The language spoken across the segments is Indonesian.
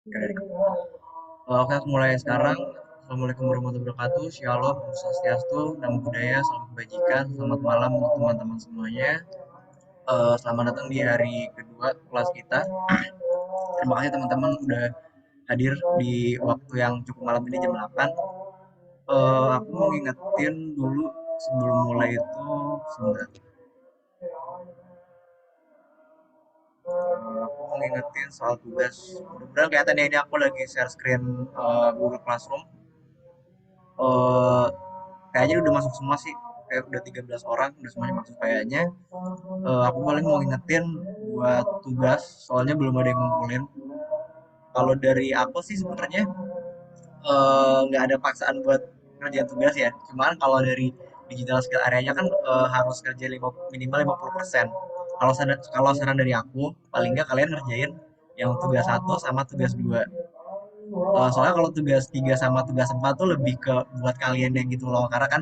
Oke, aku mulai sekarang. Assalamualaikum warahmatullahi wabarakatuh. Shalom, Om Swastiastu, Namo Buddhaya, salam kebajikan. Selamat malam untuk teman-teman semuanya. Selamat datang di hari kedua kelas kita. Terima kasih teman-teman udah hadir di waktu yang cukup malam ini jam 8. Aku mau ngingetin dulu sebelum mulai itu sebentar. Aku mau ngingetin soal tugas. Mudah-mudahan kelihatan ya ini aku lagi share screen Google Classroom. Eh, Kayaknya udah masuk semua sih, kayak udah 13 orang udah semuanya masuk kayaknya. Aku paling mau ngingetin buat tugas, soalnya belum ada yang ngumpulin. Kalau dari aku sih sebenarnya nggak ada paksaan buat ngerjain tugas ya, cuman kalau dari digital skill areanya kan harus kerja minimal 50%. Kalau saran dari aku, paling nggak kalian ngerjain yang tugas satu sama tugas dua. Soalnya kalau tugas 3 sama tugas 4 tuh lebih ke buat kalian yang gitu loh, karena kan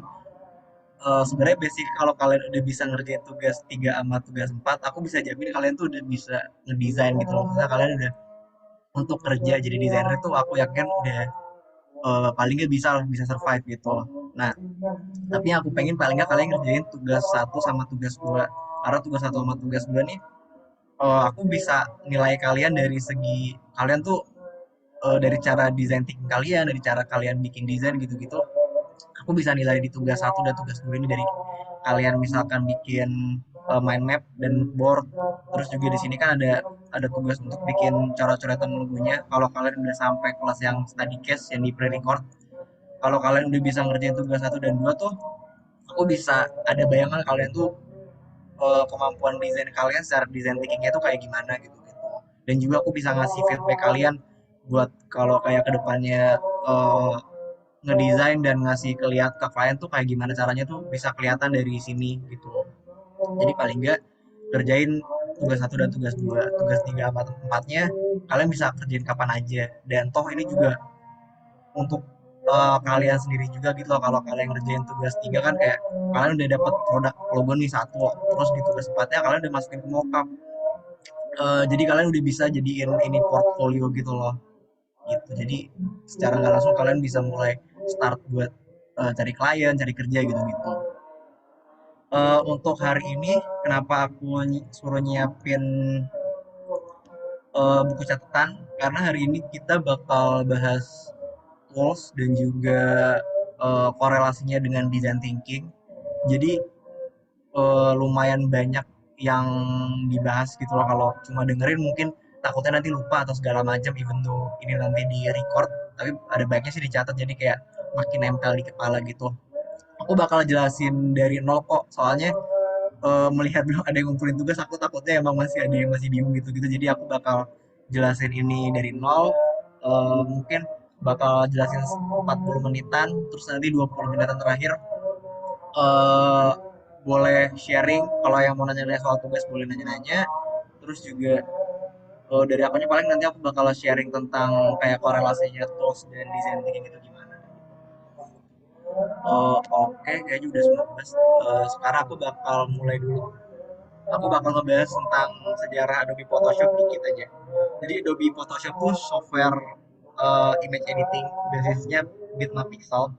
sebenarnya basic kalau kalian udah bisa ngerjain tugas 3 sama tugas 4, aku bisa jamin kalian tuh udah bisa ngedesain gitu loh. Misalnya kalian udah untuk kerja jadi desainer itu aku yakin udah paling nggak bisa survive gitu. Nah, tapi yang aku pengen paling nggak kalian ngerjain tugas satu sama tugas dua. Karena tugas satu sama tugas dua nih, aku bisa nilai kalian dari segi kalian tuh dari cara desain thinking kalian, dari cara kalian bikin desain gitu-gitu. Aku bisa nilai di tugas satu dan tugas dua ini dari kalian misalkan bikin mind map dan board. Terus juga di sini kan ada tugas untuk bikin coret-coretan logonya. Kalau kalian udah sampai kelas yang study case yang di pre-record, kalau kalian udah bisa ngerjain tugas satu dan dua tuh, aku bisa ada bayangan kalian tuh kemampuan desain kalian secara desain thinkingnya tuh kayak gimana gitu gitu. Dan juga aku bisa ngasih feedback kalian buat kalau kayak kedepannya uh, ngedesain dan ngasih kelihat ke klien tuh kayak gimana caranya tuh bisa kelihatan dari sini gitu. Jadi paling enggak kerjain tugas satu dan tugas dua, tugas tiga empat empatnya kalian bisa kerjain kapan aja. Dan toh ini juga untuk kalian sendiri juga gitu loh. Kalau kalian ngerjain tugas tiga kan kayak kalian udah dapat produk logo nih satu, terus di tugas empatnya kalian udah masukin ke mockup. Jadi kalian udah bisa jadiin ini portfolio gitu loh gitu. Jadi secara nggak langsung kalian bisa mulai start buat cari klien, cari kerja gitu-gitu. Untuk hari ini kenapa aku suruh nyiapin buku catatan, karena hari ini kita bakal bahas tools dan juga korelasinya dengan design thinking. Jadi lumayan banyak yang dibahas gitu loh. Kalau cuma dengerin mungkin takutnya nanti lupa atau segala macam, even though ini nanti di record, tapi ada baiknya sih dicatat jadi kayak makin nempel di kepala gitu. Aku bakal jelasin dari nol kok, soalnya melihat belum ada yang ngumpulin tugas, aku takutnya emang masih ada yang masih bingung gitu-gitu. Jadi aku bakal jelasin ini dari nol. Mungkin bakal jelasin 40 menitan, terus nanti 20 menitan terakhir eh boleh sharing. Kalau yang mau nanya-nanya soal tugas boleh nanya-nanya. Terus juga dari akunya paling nanti aku bakal sharing tentang kayak korelasinya tools dan design thinking itu gimana. Oke, kayaknya udah semua bahas. Sekarang aku bakal mulai dulu. Aku bakal ngebahas tentang sejarah Adobe Photoshop dikit aja. Jadi Adobe Photoshop tuh software image editing, basisnya Bitmap Pixel.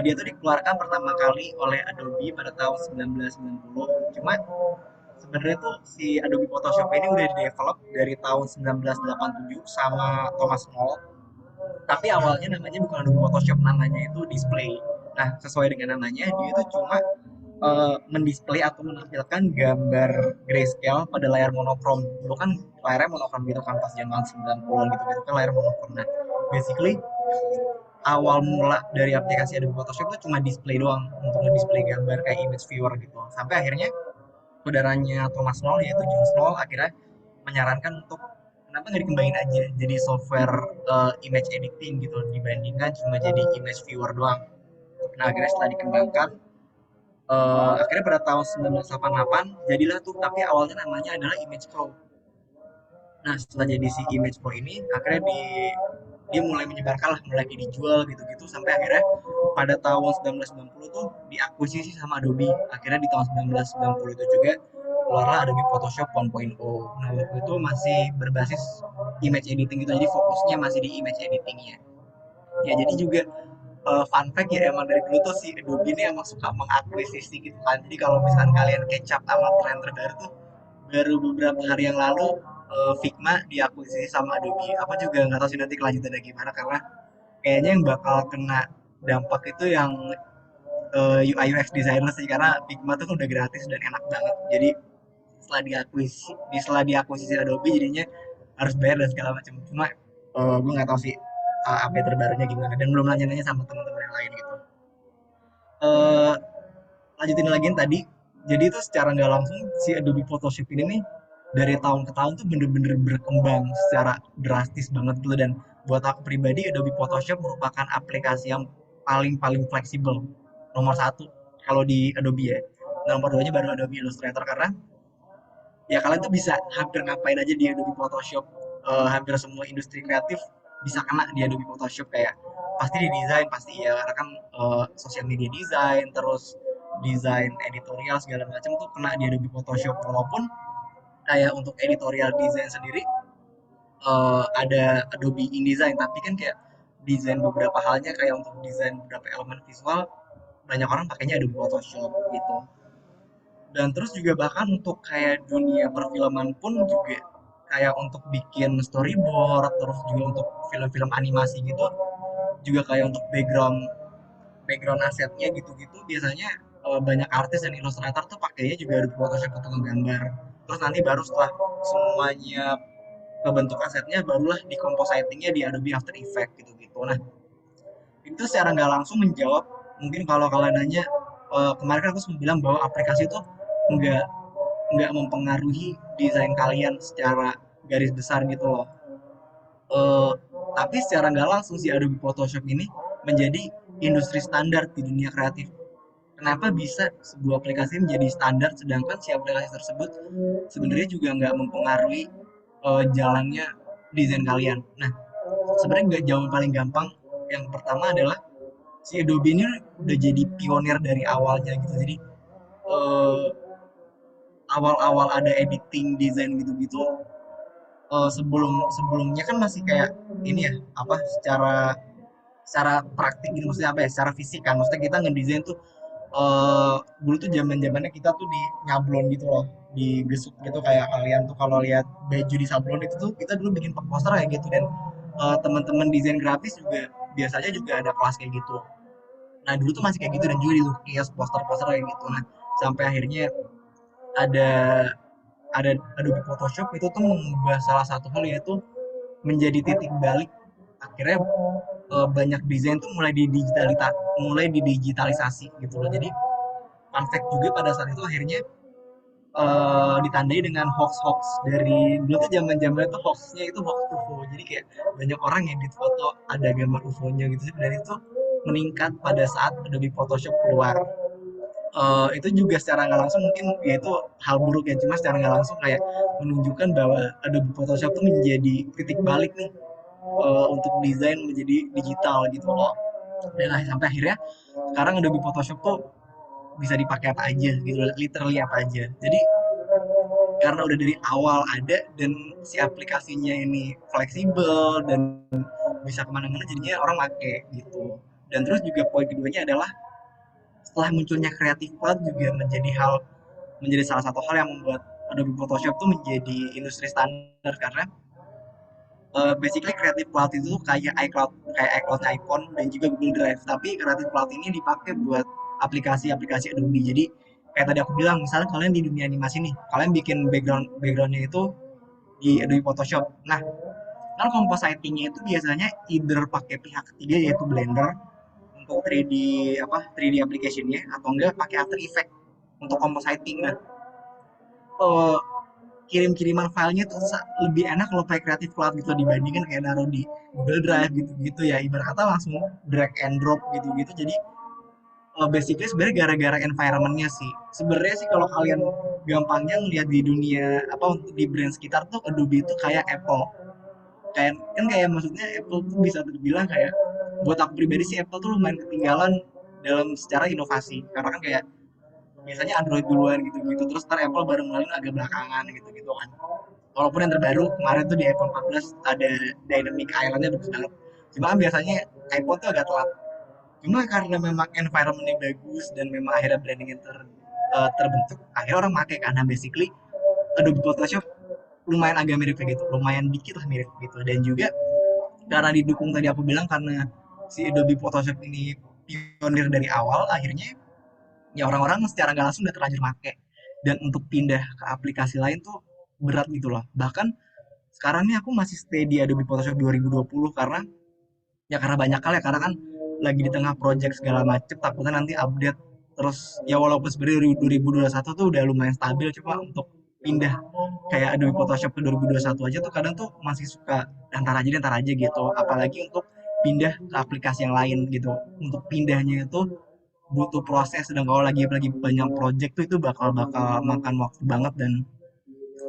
Dia tuh dikeluarkan pertama kali oleh Adobe pada tahun 1990. Cuma sebenarnya tuh si Adobe Photoshop ini udah di develop dari tahun 1987 sama Thomas Knoll. Tapi awalnya namanya bukan Adobe Photoshop, namanya itu Display. Nah, sesuai dengan namanya, dia itu cuma mendisplay atau menampilkan gambar grayscale pada layar monokrom. Dulu kan layarnya monokrom gitu kan pas zaman 90-an gitu kan layar monokrom. Nah, basically awal mula dari aplikasi Adobe Photoshop itu cuma display doang untuk nge-display gambar kayak image viewer gitu. Sampai akhirnya saudaranya Thomas Knoll yaitu John Knoll akhirnya menyarankan untuk kenapa nggak dikembangin aja jadi software image editing gitu dibandingkan cuma jadi image viewer doang. Nah akhirnya setelah dikembangkan akhirnya pada tahun 1988 jadilah tuh, tapi awalnya namanya adalah Image Pro. Nah setelah jadi si Image Pro ini akhirnya dia mulai menyebarkan lah, mulai dijual gitu-gitu sampai akhirnya pada tahun 1990 tuh diakuisisi sama Adobe. Akhirnya di tahun 1990 itu juga keluarlah Adobe Photoshop 1.0. Nah waktu itu masih berbasis image editing gitu, jadi fokusnya masih di image editingnya. Ya jadi juga fun fact ya, emang dari dulu tuh si Adobe ini emang suka mengakuisisi gitu kan. Jadi kalau misalkan kalian catch up sama tren terbaru tuh, baru beberapa hari yang lalu Figma diakuisisi sama Adobe. Apa juga nggak tahu sih nanti kelanjutannya gimana, karena kayaknya yang bakal kena dampak itu yang UI UX designer sih, karena Figma tuh kan udah gratis dan enak banget. Jadi setelah diakuisisi Adobe jadinya harus bayar dan segala macam. Cuma gue nggak tahu sih update terbarunya gimana, dan belum nanya-nanya sama teman-teman yang lain gitu. eh Lanjutin lagi yang tadi, jadi itu secara nggak langsung si Adobe Photoshop ini nih dari tahun ke tahun tuh bener-bener berkembang secara drastis banget gitu. Dan buat aku pribadi Adobe Photoshop merupakan aplikasi yang paling paling fleksibel, nomor satu kalau di Adobe ya. Nomor duanya baru Adobe Illustrator, karena ya kalian tuh bisa hampir ngapain aja di Adobe Photoshop. Hampir semua industri kreatif bisa kena di Adobe Photoshop, kayak pasti di desain pasti ya, karena kan sosial media desain, terus desain editorial segala macam tuh kena di Adobe Photoshop. Walaupun kayak untuk editorial desain sendiri ada Adobe InDesign, tapi kan kayak desain beberapa halnya, kayak untuk desain beberapa elemen visual banyak orang pakainya Adobe Photoshop gitu. Dan terus juga bahkan untuk kayak dunia perfilman pun juga, kayak untuk bikin storyboard, terus juga untuk film-film animasi gitu, juga kayak untuk background background asetnya gitu-gitu, biasanya banyak artis dan ilustrator tuh pakainya juga Adobe Photoshop untuk menggambar. Terus nanti baru setelah semuanya kebentuk asetnya, barulah di compositingnya di Adobe After Effects gitu-gitu. Nah, itu secara nggak langsung menjawab, mungkin kalau kalian nanya, kemarin kan aku sempat bilang bahwa aplikasi itu nggak nggak mempengaruhi desain kalian secara garis besar gitu loh. Eh, tapi secara nggak langsung si Adobe Photoshop ini menjadi industri standar di dunia kreatif. Kenapa bisa sebuah aplikasi menjadi standar, sedangkan si aplikasi tersebut sebenarnya juga nggak mempengaruhi jalannya desain kalian. Nah, sebenarnya nggak jauh paling gampang. Yang pertama adalah si Adobe ini udah jadi pionir dari awalnya gitu. Jadi eh, awal-awal ada editing desain gitu-gitu, sebelumnya kan masih kayak ini ya, apa, secara secara praktik gitu, maksudnya apa ya, secara fisik kan, maksudnya kita ngedesain tuh dulu tuh zaman zamannya kita tuh di nyablon gitu loh, digesuk gitu, kayak kalian tuh kalau lihat baju di sablon itu tuh kita dulu bikin poster kayak gitu. Dan teman-teman desain grafis juga biasanya juga ada kelas kayak gitu. Nah dulu tuh masih kayak gitu, dan juga dilukis poster-poster kayak gitu. Nah sampai akhirnya ada Adobe Photoshop itu tuh mengubah salah satu hal, yaitu menjadi titik balik. Akhirnya banyak desain tuh mulai didigitalisasi gitu loh. Jadi fun fact juga, pada saat itu akhirnya ditandai dengan hoax-hoax. Dari dulu tuh zaman-zaman itu hoaxnya itu hoax UFO, jadi kayak banyak orang yang edit foto ada gambar UFO-nya gitu sih. Dan itu meningkat pada saat Adobe Photoshop keluar. Itu juga secara nggak langsung mungkin ya itu hal buruk ya, cuma secara nggak langsung kayak menunjukkan bahwa Adobe Photoshop tuh menjadi titik balik nih, untuk desain menjadi digital gitu loh. Dan sampai akhirnya sekarang Adobe Photoshop tuh bisa dipakai apa aja gitu, literally apa aja. Jadi karena udah dari awal ada, dan si aplikasinya ini fleksibel dan bisa kemana-mana, jadinya orang pakai gitu. Dan terus juga poin keduanya adalah, setelah munculnya Creative Cloud juga menjadi salah satu hal yang membuat Adobe Photoshop tuh menjadi industri standar. Karena basically Creative Cloud itu kayak iCloud iPhone dan juga Google Drive, tapi Creative Cloud ini dipakai buat aplikasi-aplikasi Adobe. Jadi kayak tadi aku bilang, misalnya kalian di dunia animasi nih, kalian bikin backgroundnya itu di Adobe Photoshop. Nah, kan compositingnya itu biasanya either pakai pihak ketiga, yaitu Blender untuk 3D, 3D application-nya, atau enggak pakai After Effects untuk compositing. Nah, eh, kirim-kiriman filenya tuh lebih enak kalau pakai Creative Cloud gitu, dibandingkan kayak naruh di Google Drive gitu-gitu ya, ibarat kata langsung drag and drop gitu-gitu. Jadi basically sebenarnya gara-gara environmentnya sih. Sebenarnya sih kalau kalian gampangnya ngeliat di dunia, apa, untuk di brand sekitar tuh, Adobe itu kayak Apple. Kayak kan, kayak maksudnya Apple tuh bisa terbilang kayak, buat aku pribadi sih Apple tuh lumayan ketinggalan dalam secara inovasi, karena kan kayak biasanya Android duluan gitu-gitu, terus ntar Apple baru ngeluarin agak belakangan gitu-gitu kan. Walaupun yang terbaru kemarin tuh di iPhone 14 ada dynamic islandnya bagus banget. Cuma kan biasanya iPhone tuh agak telat. Cuma karena memang environmentnya bagus dan memang akhirnya brandingnya terbentuk, akhirnya orang pakai karena basically Adobe Photoshop lumayan agak mirip kayak gitu, lumayan dikit lah mirip gitu. Dan juga karena didukung tadi aku bilang karena si Adobe Photoshop ini pionir dari awal, akhirnya ya orang-orang secara nggak langsung udah terlanjur make. Dan untuk pindah ke aplikasi lain tuh berat gitu loh. Bahkan sekarang nih aku masih stay di Adobe Photoshop 2020 karena ya karena banyak kali ya, karena kan lagi di tengah project segala macem, takutnya nanti update terus. Ya walaupun sebenarnya 2021 tuh udah lumayan stabil, cuma untuk pindah kayak Adobe Photoshop ke 2021 aja tuh kadang tuh masih suka antar aja gitu, apalagi untuk pindah ke aplikasi yang lain gitu. Untuk pindahnya itu butuh proses, dan kalau lagi banyak project tuh itu bakal bakal makan waktu banget. Dan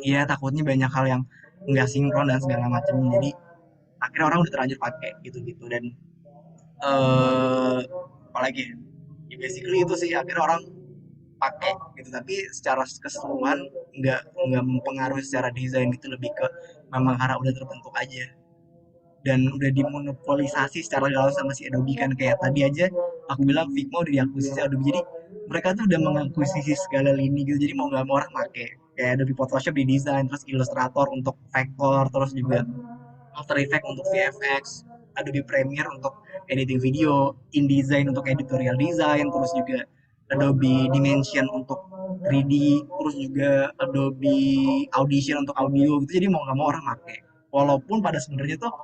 iya takutnya banyak hal yang nggak sinkron dan segala macam, jadi akhirnya orang udah terlanjur pakai gitu-gitu. Dan apalagi ya, ya basically itu sih akhirnya orang pakai gitu. Tapi secara keseluruhan nggak mempengaruhi secara desain gitu, lebih ke memang karena udah terbentuk aja dan udah dimonopolisasi secara galau sama si Adobe. Kan kayak tadi aja aku bilang Figma udah diakuisisi Adobe, jadi mereka tuh udah mengakuisisi segala lini gitu, jadi mau nggak mau orang pakai kayak Adobe Photoshop di desain, terus Illustrator untuk vektor, terus juga After Effects untuk VFX, Adobe Premiere untuk editing video, InDesign untuk editorial design, terus juga Adobe Dimension untuk 3D, terus juga Adobe Audition untuk audio gitu. Jadi mau nggak mau orang pakai. Walaupun pada sebenarnya tuh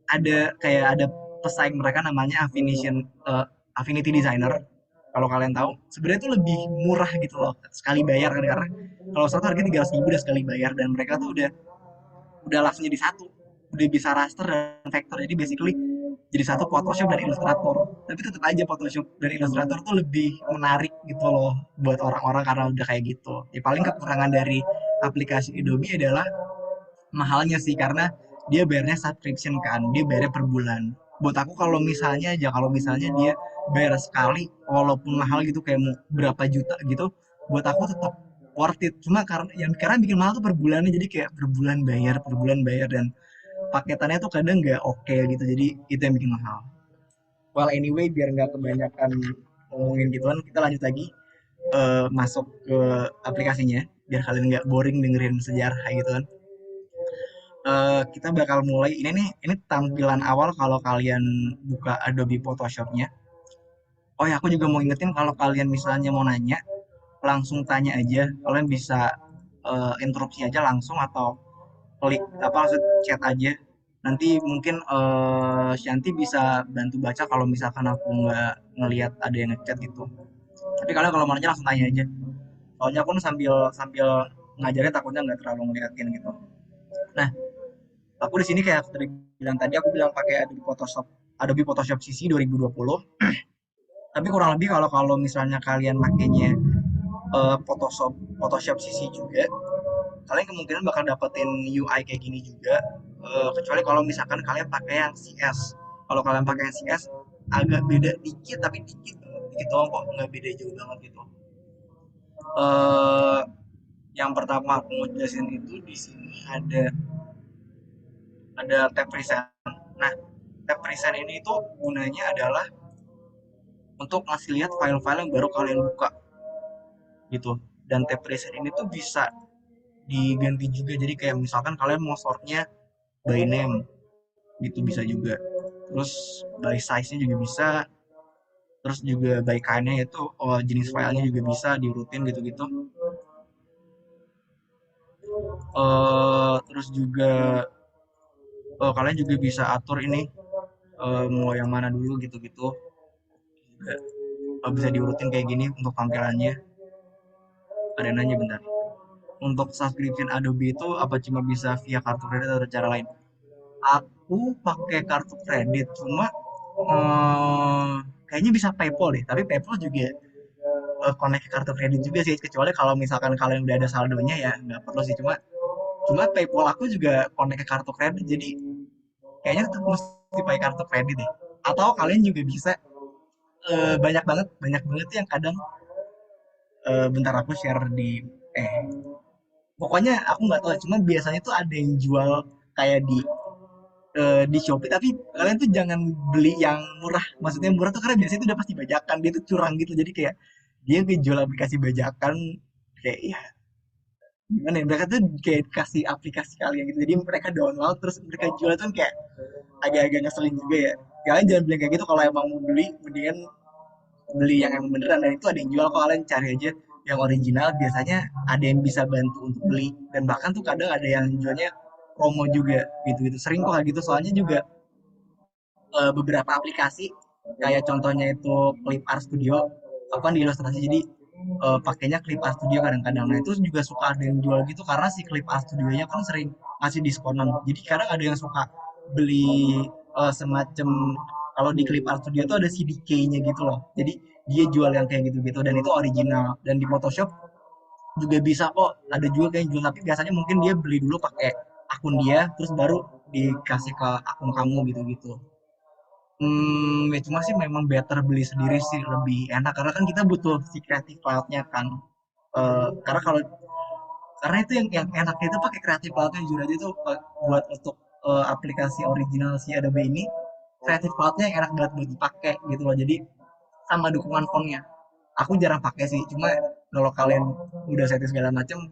ada pesaing mereka namanya Affinity Designer. Kalau kalian tahu, sebenarnya itu lebih murah gitu loh sekali bayar kan, karena kalau satu harga 300.000 udah sekali bayar, dan mereka tuh udah langsung jadi satu, udah bisa raster dan vektor, jadi basically jadi satu Photoshop dan Illustrator. Tapi tetap aja Photoshop dan Illustrator tuh lebih menarik gitu loh buat orang-orang karena udah kayak gitu. Ya paling kekurangan dari aplikasi Adobe adalah mahalnya sih, karena dia bayarnya subscription kan, dia bayarnya per bulan. Buat aku kalau misalnya dia bayar sekali walaupun mahal gitu kayak mau berapa juta gitu, buat aku tetap worth it. Cuma karena bikin mahal tuh per bulannya, jadi kayak per bulan bayar, dan paketannya tuh kadang nggak oke gitu, jadi itu yang bikin mahal. Well anyway, biar nggak kebanyakan ngomongin gituan, kita lanjut lagi masuk ke aplikasinya biar kalian nggak boring dengerin sejarah gitu kan. Kita bakal mulai ini tampilan awal kalau kalian buka Adobe Photoshop-nya. Oh ya, aku juga mau ingetin kalau kalian misalnya mau nanya, langsung tanya aja. Kalian bisa interupsi aja langsung, atau klik apa maksud chat aja. Nanti mungkin Shanti bisa bantu baca kalau misalkan aku nggak ngelihat ada yang ngechat gitu. Tapi kalian kalau mau nanya langsung tanya aja. Soalnya aku sambil sambil ngajarin takutnya nggak terlalu ngeliatin gitu. Nah, aku di sini kayak aku aku bilang pakai Adobe Photoshop CC 2020. Tapi kurang lebih kalau kalau misalnya kalian makainya Photoshop CC juga, kalian kemungkinan bakal dapetin UI kayak gini juga. Kecuali kalau misalkan kalian pakai yang CS. Kalau kalian pakai yang CS agak beda dikit, tapi dikit doang kok, nggak beda jauh banget gitu. eh yang pertama aku mau jelasin itu, di sini ada tab present. Nah, tab present ini tuh gunanya adalah untuk ngasih lihat file-file yang baru kalian buka gitu. Dan tab present ini tuh bisa diganti juga, jadi kayak misalkan kalian mau sortnya by name gitu bisa juga, terus by size nya juga bisa, terus juga by kind nya itu jenis filenya juga bisa diurutin gitu-gitu. Terus juga kalian juga bisa atur ini mau yang mana dulu gitu-gitu juga. Bisa diurutin kayak gini untuk tampilannya. Ada nanya bentar, untuk subscription Adobe itu apa cuma bisa via kartu kredit atau cara lain? Aku pakai kartu kredit, cuma kayaknya bisa PayPal deh. Tapi PayPal juga connect ke kartu kredit juga sih, kecuali kalau misalkan kalian udah ada saldonya ya nggak perlu sih. Cuma PayPal aku juga connect ke kartu kredit, jadi kayaknya tetap mesti pakai kartu kredit deh. Atau kalian juga bisa banyak banget yang kadang bentar aku share di eh pokoknya aku nggak tahu, cuma biasanya tuh ada yang jual kayak di Shopee, tapi kalian tuh jangan beli yang murah. Maksudnya murah tuh karena biasanya itu udah pasti bajakan, dia tuh curang gitu. Jadi kayak dia ngejual aplikasi bajakan kayak ya gimana ya, mereka tuh kayak kasih aplikasi kalian gitu. Jadi mereka download terus mereka jual tuh kayak agak-agak ngeselin juga ya. Kalian jangan beli kayak gitu, kalau emang mau beli mendingan beli yang emang beneran, dan itu ada yang jual kok, kalian cari aja yang original, biasanya ada yang bisa bantu untuk beli, dan bahkan tuh kadang ada yang jualnya promo juga gitu gitu, sering kok kayak gitu. Soalnya juga beberapa aplikasi kayak contohnya itu Clip Art Studio apa di ilustrasi, jadi pakainya Clip Art Studio kadang-kadang. Nah itu juga suka ada yang jual gitu karena si Clip Art Studionya kan sering ngasih diskonan, jadi kadang ada yang suka beli semacam, kalau di Clip Art Studio tuh ada CDK-nya gitu loh, jadi dia jual yang kayak gitu-gitu dan itu original. Dan di Photoshop juga bisa kok, ada juga kayak jual, tapi biasanya mungkin dia beli dulu pakai akun dia terus baru dikasih ke akun kamu gitu-gitu. Ya cuma sih memang better beli sendiri sih lebih enak, karena kan kita butuh si creative cloud-nya kan. Karena kalau karena itu yang enaknya itu pakai creative cloud-nya, jujur aja tuh buat untuk aplikasi original si Adobe ini, creative cloud-nya yang enak banget buat dipakai gitu loh. Jadi sama dukungan font-nya. Aku jarang pakai sih, cuma kalau kalian udah setting segala macam,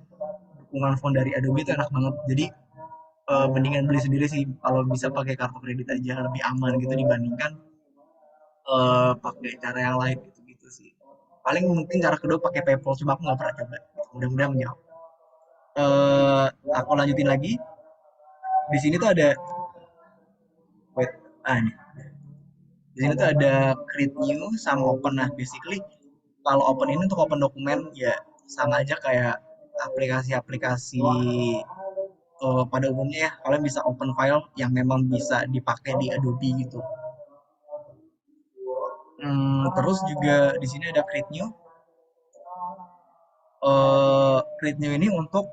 dukungan font dari Adobe itu enak banget. Jadi mendingan beli sendiri sih kalau bisa, pakai kartu kredit aja lebih aman gitu dibandingkan pakai cara yang lain gitu-gitu sih. Paling mungkin cara kedua pakai PayPal, cuma aku nggak pernah coba. Mudah-mudahan menjawab. Eh, aku lanjutin lagi. Di sini tuh ada, wait, nih. Di sini tuh ada create new sama open. Nah, basically kalau open ini untuk open dokumen ya sama aja kayak aplikasi-aplikasi pada umumnya ya. Kalian bisa open file yang memang bisa dipakai di Adobe gitu. Terus juga di sini ada create new. Create new ini untuk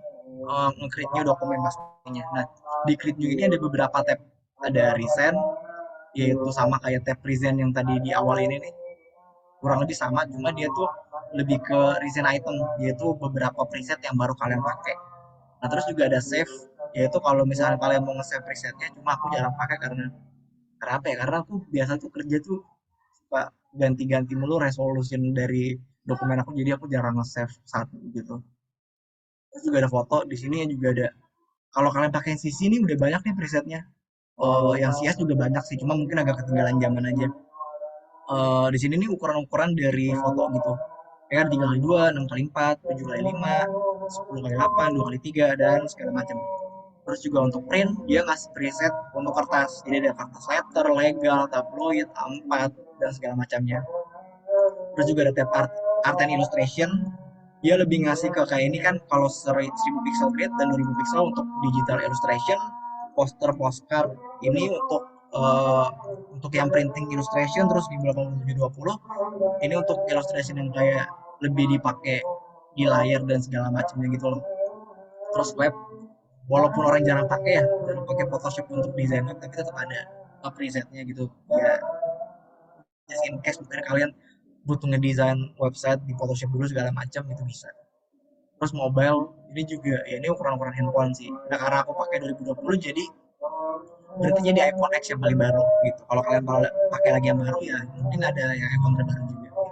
nge-create new dokumen pastinya. Nah, di create new ini ada beberapa tab. Ada recent, yaitu sama kayak tab present yang tadi di awal ini nih. Kurang lebih sama, cuma dia tuh lebih ke recent item, yaitu beberapa preset yang baru kalian pakai. Nah, terus juga ada save, yaitu kalau misalnya kalian mau nge-save presetnya, cuma aku jarang pakai karena apa ya? Karena aku biasa tuh kerja tuh suka ganti-ganti mulu resolution dari dokumen aku, jadi aku jarang nge-save satu gitu. Terus juga ada foto di sini, juga ada, kalau kalian pakai CC ini udah banyak nih presetnya. Yang CS juga banyak sih, cuma mungkin agak ketinggalan zaman aja. Di sini nih ukuran-ukuran dari foto gitu. Kayak 3x2, 6x4, 7x5, 10x8, 2x3, dan segala macam. Terus juga untuk print, dia ngasih preset untuk kertas. Jadi ada kertas letter, legal, tabloid, A4, dan segala macamnya. Terus juga ada tab art and illustration. Dia lebih ngasih ke kayak ini kan, kalau 1000 pixel grid dan 2000 pixel untuk digital illustration, poster, postcard. Ini untuk yang printing illustration, terus di 8720 ini untuk illustration yang kayak lebih dipakai di layar dan segala macamnya gitu loh. Terus web, walaupun orang jarang pakai ya, jarang pakai Photoshop untuk desain web, tapi tetap ada presetnya gitu ya, just in case mungkin kalian butuh ngedesain website di Photoshop dulu segala macam, itu bisa. Terus mobile ini juga ya, ini ukuran-ukuran handphone sih. Nah, karena aku pakai 2020, jadi berarti jadi iPhone X yang paling baru gitu. Kalau kalian mau pakai lagi yang baru ya mungkin ada yang iPhone terbaru juga gitu.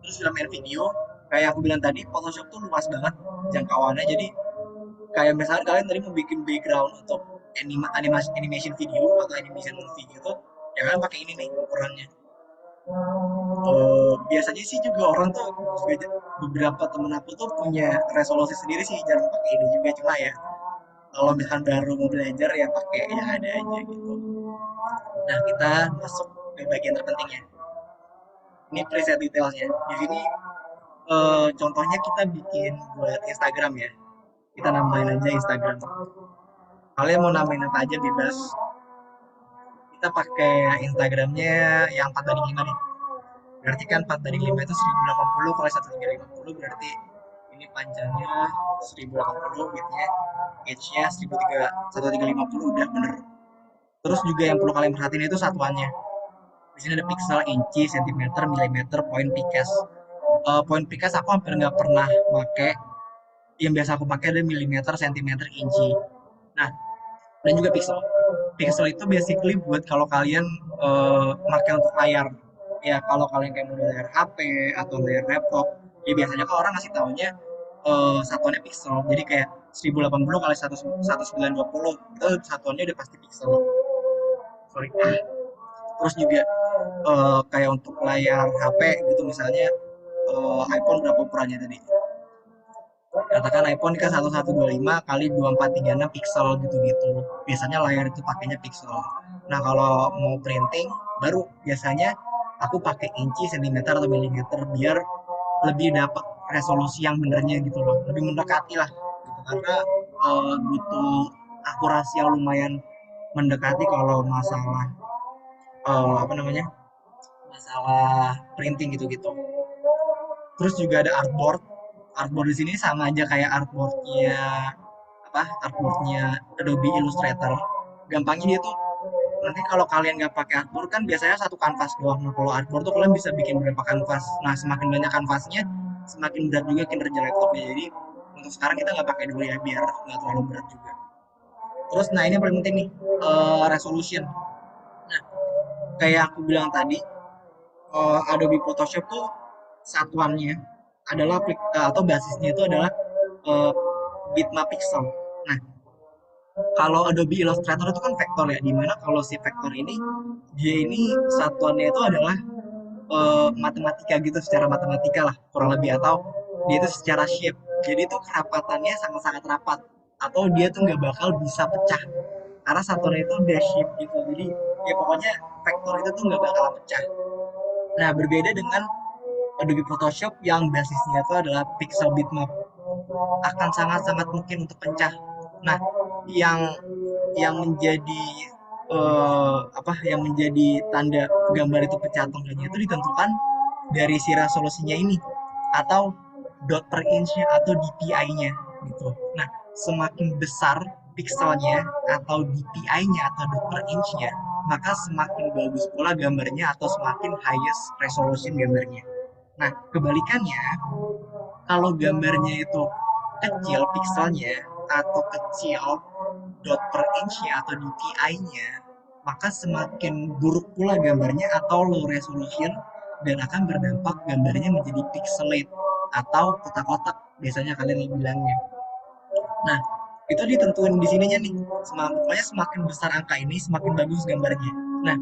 Terus film main video, kayak aku bilang tadi, Photoshop tuh luas banget jangkauannya. Jadi kayak misalnya kalian tadi mau bikin background untuk animasi animation video atau animation movie gitu, ya kalian pakai ini nih ukurannya. Biasanya sih juga orang tuh juga, beberapa temen aku tuh punya resolusi sendiri sih, jarang pakai ini juga, cuma ya kalau misalkan baru mau belajar ya pakai yang ada aja gitu. Nah, kita masuk ke bagian terpentingnya. Ini preset detailsnya. Di sini contohnya kita bikin buat Instagram ya. Kita namain aja Instagram. Kalian mau namain apa aja bebas. Kita pakai Instagramnya yang 4 banding 5 nih. Berarti kan 4 banding 5 itu 1080 kali 1350, berarti ini panjangnya 1080, widthnya, edge-nya 1350, udah bener. Terus juga yang perlu kalian perhatiin itu satuannya. Di sini ada pixel, inci, sentimeter, milimeter, point picas. Point picas aku hampir nggak pernah pakai. yang biasa aku pakai ada milimeter, sentimeter, inci. Nah, dan juga pixel. Pixel itu basically buat kalau kalian pakai untuk layar. Ya kalau kalian kayak model layar HP atau layar laptop, ya biasanya kan orang ngasih taunya satuannya pixel. Jadi kayak 1080 kali 1920 itu satuannya udah pasti pixel. Sorry. Terus juga kayak untuk layar HP gitu misalnya iPhone berapa ukurannya tadi? Katakan iPhone kan 1125 kali 2436 pixel gitu-gitu. Biasanya layar itu pakainya pixel. Nah, kalau mau printing baru biasanya aku pakai inci, sentimeter atau milimeter biar lebih dapat resolusi yang benernya gitu loh. Lebih mendekati lah gitu. Karena butuh akurasi yang lumayan mendekati kalau masalah apa namanya? Masalah printing gitu-gitu. Terus juga ada artboard. Artboard di sini sama aja kayak artboardnya apa? Artboardnya Adobe Illustrator. Gampangnya dia tuh nanti kalau kalian nggak pakai artboard kan biasanya satu kanvas doang. Nah kalau artboard tuh kalian bisa bikin beberapa kanvas. Nah semakin banyak kanvasnya, semakin berat juga kinerja laptopnya. Jadi untuk sekarang kita nggak pakai dulu ya biar nggak terlalu berat juga. Terus nah ini yang paling penting nih resolution. Nah kayak aku bilang tadi Adobe Photoshop tuh satuannya adalah atau basisnya itu adalah uh, bitmap pixel. Nah, kalau Adobe Illustrator itu kan vektor ya, dimana kalau si vektor ini dia ini satuannya itu adalah matematika gitu, secara matematika lah kurang lebih atau dia itu secara shape. Jadi itu kerapatannya sangat-sangat rapat atau dia tuh nggak bakal bisa pecah karena satuannya itu udah shape gitu. Jadi ya pokoknya vektor itu tuh nggak bakal pecah. Nah, berbeda dengan Adobe Photoshop yang basisnya itu adalah pixel bitmap akan sangat-sangat mungkin untuk pecah. Nah, yang menjadi apa yang menjadi tanda gambar itu pecah atau enggaknya itu ditentukan dari si resolusinya ini atau dot per inch-nya atau DPI-nya gitu. Nah, semakin besar pixelnya atau DPI-nya atau dot per inch-nya, maka semakin bagus pula gambarnya atau semakin highest resolution gambarnya. Nah, kebalikannya, kalau gambarnya itu kecil pixelnya atau kecil dot per inch-nya atau DPI-nya, maka semakin buruk pula gambarnya atau low resolution dan akan berdampak gambarnya menjadi pixelate atau kotak-kotak biasanya kalian bilangnya. Nah, itu ditentuin di sininya nih. Pokoknya semakin besar angka ini, semakin bagus gambarnya. Nah,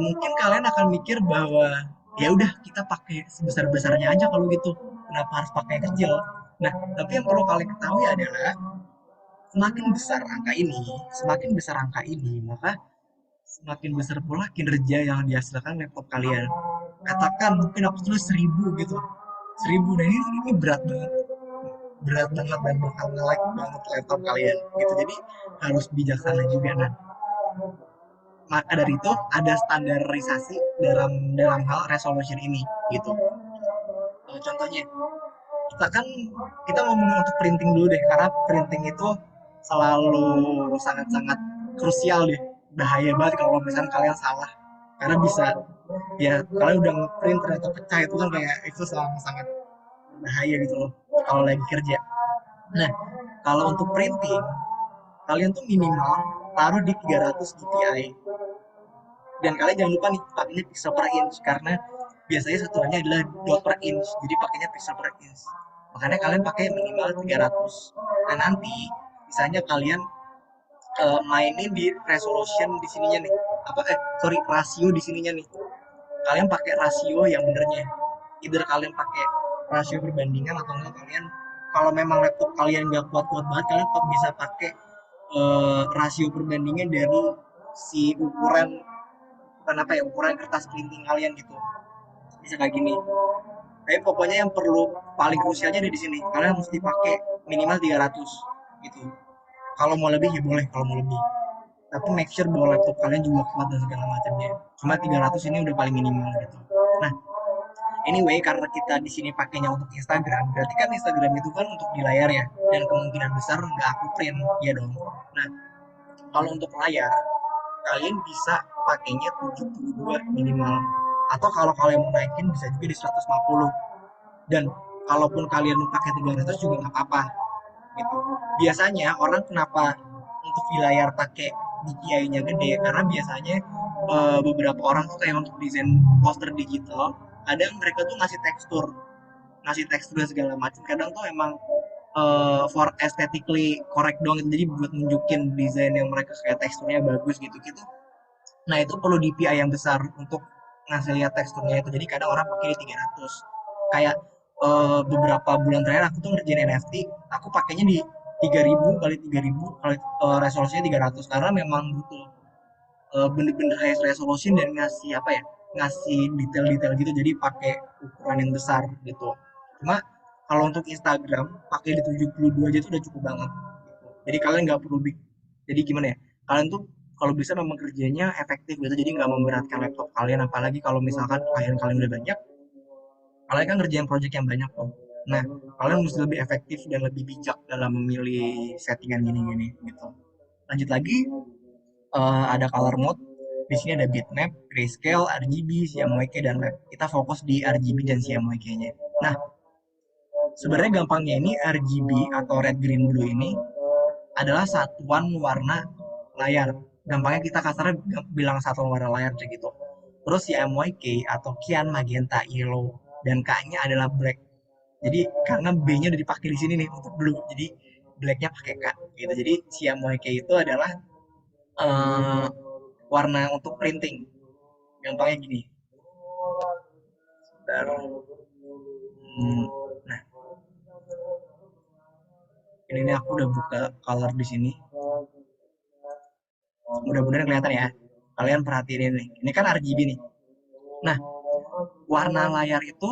mungkin kalian akan mikir bahwa ya udah kita pakai sebesar besarnya aja kalau gitu. Kenapa harus pakai yang kecil? Nah, tapi yang perlu kalian ketahui adalah semakin besar angka ini, maka semakin besar pula kinerja yang dihasilkan laptop kalian. Katakan mungkin aku tulis 1000 gitu, 1000 nah ini berat banget dan bakal nge-lag banget laptop kalian gitu. Jadi harus bijaksana juga. Nah, maka dari itu ada standarisasi dalam dalam hal resolution ini gitu. Contohnya kita kan kita ngomongin untuk printing dulu deh karena printing itu selalu sangat-sangat krusial deh, bahaya banget kalau misalnya kalian salah karena bisa ya kalian udah ngeprint ternyata pecah itu kan kayak itu sangat-sangat bahaya gitu loh kalau lagi kerja. Nah, kalau untuk printing kalian tuh minimal taruh di 300 dpi dan kalian jangan lupa nih pakainya pixel per inch karena biasanya satuannya adalah dot per inch jadi pakainya pixel per inch, makanya kalian pakai minimal 300. Dan nanti misalnya kalian mainin di resolution di sininya nih apa sorry rasio di sininya nih, kalian pakai rasio yang benernya, either kalian pakai rasio perbandingan atau enggak kalian kalau memang laptop kalian nggak kuat-kuat banget kalian bisa pakai rasio perbandingan dari si ukuran bukan apa ya ukuran kertas printing kalian gitu, bisa kayak gini. Tapi pokoknya yang perlu paling krusialnya ada di sini kalian mesti pakai minimal 300 gitu. Kalau mau lebih ya boleh kalau mau lebih, tapi make sure bahwa laptop kalian juga kuat dan segala macamnya. Cuma 300 ini udah paling minimal gitu. Nah, anyway karena kita di sini pakainya untuk Instagram, berarti kan Instagram itu kan untuk di layar ya, dan kemungkinan besar nggak aku print ya dong. Nah, kalau untuk layar kalian bisa pakainya 72 minimal atau kalau kalian mau naikin bisa juga di 150. Dan kalaupun kalian mau pakai 300 juga nggak apa-apa gitu. Biasanya orang kenapa untuk di layar pakai DPI-nya gede karena biasanya beberapa orang tuh kayak untuk desain poster digital kadang mereka tuh ngasih tekstur dan segala macam kadang tuh emang for aesthetically correct dong jadi buat nunjukin desain yang mereka kayak teksturnya bagus gitu gitu. Nah itu perlu DPI yang besar untuk ngasih lihat teksturnya itu jadi kadang orang pakai di 300 kayak beberapa bulan terakhir aku tuh ngerjain NFT aku pakainya di 3000 kali 3000 kali resolusinya 300 karena memang butuh bener-bener high resolution dan ngasih apa ya ngasih detail-detail gitu jadi pakai ukuran yang besar gitu cuma kalau untuk Instagram pakai di 72 aja tuh udah cukup banget gitu. Jadi kalian nggak perlu jadi gimana ya kalian tuh kalau bisa memang kerjanya efektif gitu jadi nggak memberatkan laptop kalian apalagi kalau misalkan kalian udah banyak kalian kan ngerjain project yang banyak kok nah kalian mesti lebih efektif dan lebih bijak dalam memilih settingan gini-gini gitu lanjut lagi ada color mode. Di sini ada bitmap, grayscale, RGB, CMYK, dan led. Kita fokus di RGB dan CMYK-nya. Nah, sebenarnya gampangnya ini RGB atau red, green, blue ini adalah satuan warna layar. Gampangnya kita kasarnya bilang satuan warna layar kayak gitu. Terus CMYK atau cyan, magenta, yellow, dan K-nya adalah black. Jadi karena B-nya udah dipakai di sini nih untuk blue. Jadi black-nya pakai K gitu. Jadi CMYK itu adalah uh, warna untuk printing. Gampangnya gini. Bentar. Nah, ini aku udah buka color di sini. Mudah-mudahan kelihatan ya. Kalian perhatiin ini. Ini kan RGB nih. Nah, warna layar itu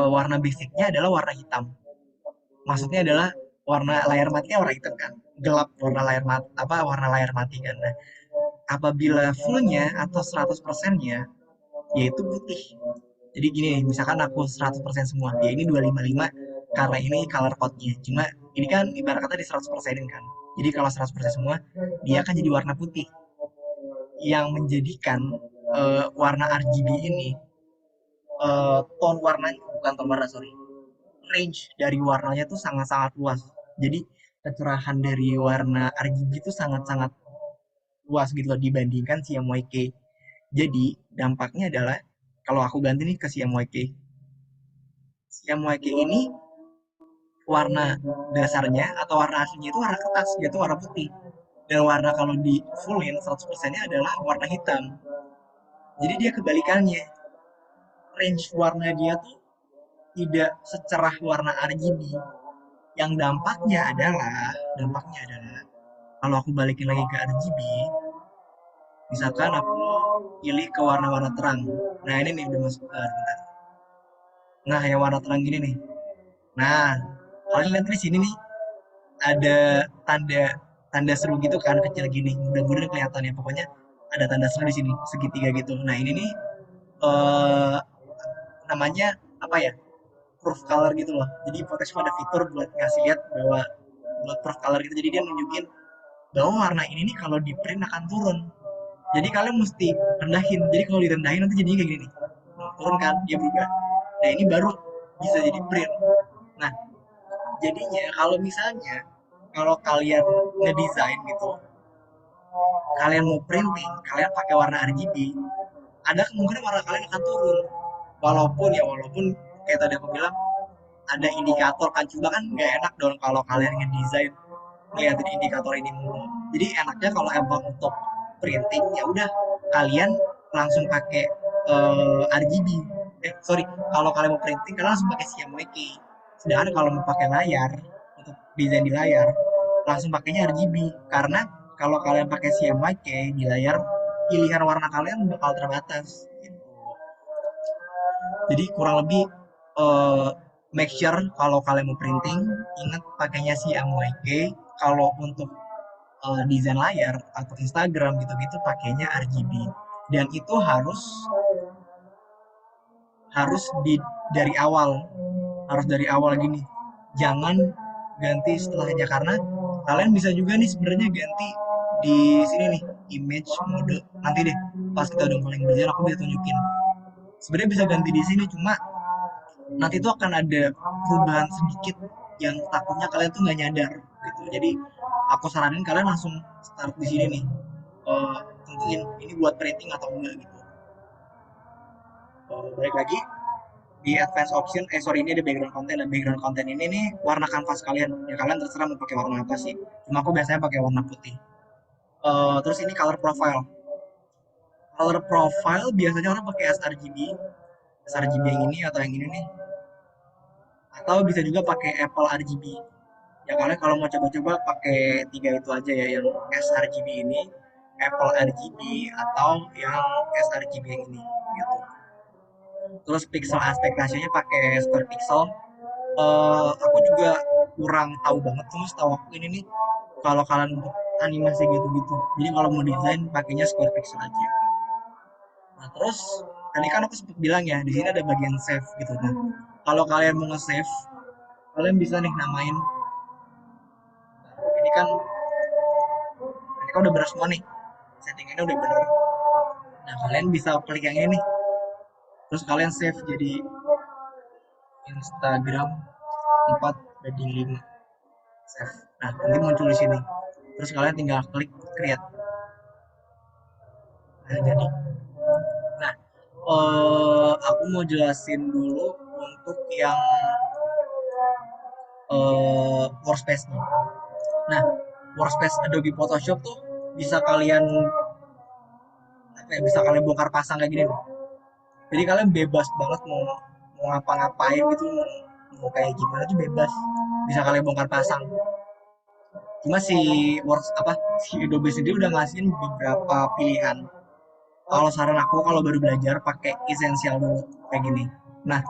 warna basicnya adalah warna hitam. Maksudnya adalah warna layar matinya warna hitam kan. Gelap warna layar mati warna layar mati kan. Nah, apabila fullnya atau 100%-nya yaitu putih. Jadi gini nih, misalkan aku 100% semua, ya ini 255 karena ini color code-nya. Cuma ini kan ibarat kata di 100%-in kan. Jadi kalau 100% semua, dia akan jadi warna putih. Yang menjadikan warna RGB ini tone warnanya bukan tone warna sorry. Range dari warnanya tuh sangat-sangat luas. Jadi kecerahan dari warna RGB itu sangat-sanat luas gitu loh dibandingkan CMYK. Jadi dampaknya adalah kalau aku ganti nih ke CMYK. CMYK ini warna dasarnya atau warna aslinya itu warna kertas, yaitu warna putih. Dan warna kalau di fullin 100%-nya adalah warna hitam. Jadi dia kebalikannya. Range warna dia tuh tidak secerah warna RGB. Yang dampaknya adalah kalau aku balikin lagi ke RGB, misalkan aku pilih ke warna-warna terang. Nah ini nih udah masuk bentar. Nah yang warna terang gini nih. Nah kalian lihat di sini nih ada tanda tanda seru gitu kan kecil gini mudah-mudahan kelihatan ya pokoknya ada tanda seru di sini segitiga gitu nah ini nih eh namanya apa ya proof color gitu loh jadi Photoshop ada fitur buat ngasih lihat bahwa buat proof color gitu jadi dia nunjukin bahwa warna ini nih kalau di print akan turun jadi kalian mesti rendahin jadi kalau direndahin nanti jadinya kayak gini nah, turun kan dia berubah nah ini baru bisa jadi print nah jadinya kalau misalnya kalau kalian ngedesain gitu kalian mau printing kalian pakai warna RGB ada kemungkinan warna kalian akan turun walaupun kayak tadi aku bilang ada indikator kan cuma kan nggak enak dong kalau kalian ngedesain ngeliatin indikator ini mulu jadi enaknya kalau emang untuk printing ya udah kalian langsung pakai RGB sorry kalau kalian mau printing kalian langsung pakai CMYK sedangkan kalau mau pakai layar untuk desain di layar langsung pakainya RGB karena kalau kalian pakai CMYK di layar pilihan warna kalian bakal terbatas gitu. Jadi kurang lebih make sure kalau kalian mau printing ingat pakainya CMYK kalau untuk desain layar atau Instagram gitu-gitu pakainya RGB dan itu harus dari awal gini jangan ganti setelahnya karena kalian bisa juga nih sebenarnya ganti di sini nih image mode nanti deh pas kita udah mulai belajar aku bisa tunjukin sebenarnya bisa ganti di sini cuma nanti tuh akan ada perubahan sedikit yang takutnya kalian tuh nggak nyadar gitu. Jadi aku saranin kalian langsung start di sini nih, tentuin ini buat printing atau enggak gitu. Balik lagi di advance option, sorry, ini ada background content, dan background content ini nih warna kanvas kalian, ya kalian terserah mau pakai warna apa sih, cuma aku biasanya pakai warna putih. Terus ini color profile. Color profile biasanya orang pakai sRGB, sRGB yang ini atau yang ini nih, atau bisa juga pakai Apple RGB. Ya kalian kalau mau coba-coba pakai tiga itu aja ya, yang sRGB ini, Apple RGB, atau yang sRGB yang ini gitu. Terus pixel aspect ratio-nya pakai square pixel. Aku juga kurang tahu banget, terus tahu aku ini nih kalau kalian untuk animasi gitu-gitu, jadi kalau mau desain pakainya square pixel aja. Nah terus tadi kan aku sempat bilang ya di sini ada bagian save gitu. Nah kalau kalian mau nge-save, kalian bisa nih namain, ini kan udah beres semua nih, settingannya udah bener. Nah kalian bisa klik yang ini nih, terus kalian save jadi Instagram 4:5 save. Nah nanti muncul di sini, terus kalian tinggal klik create. Nah jadi, nah aku mau jelasin dulu untuk yang workspace-nya. Nah workspace Adobe Photoshop tuh bisa kalian apa ya, bisa kalian bongkar pasang kayak gini nih. Jadi kalian bebas banget mau mau ngapa-ngapain gitu, mau kayak gimana tuh bebas, bisa kalian bongkar pasang. Cuma si Adobe sendiri udah ngasihin beberapa pilihan. Kalau saran aku kalau baru belajar pakai essential dulu kayak gini. Nah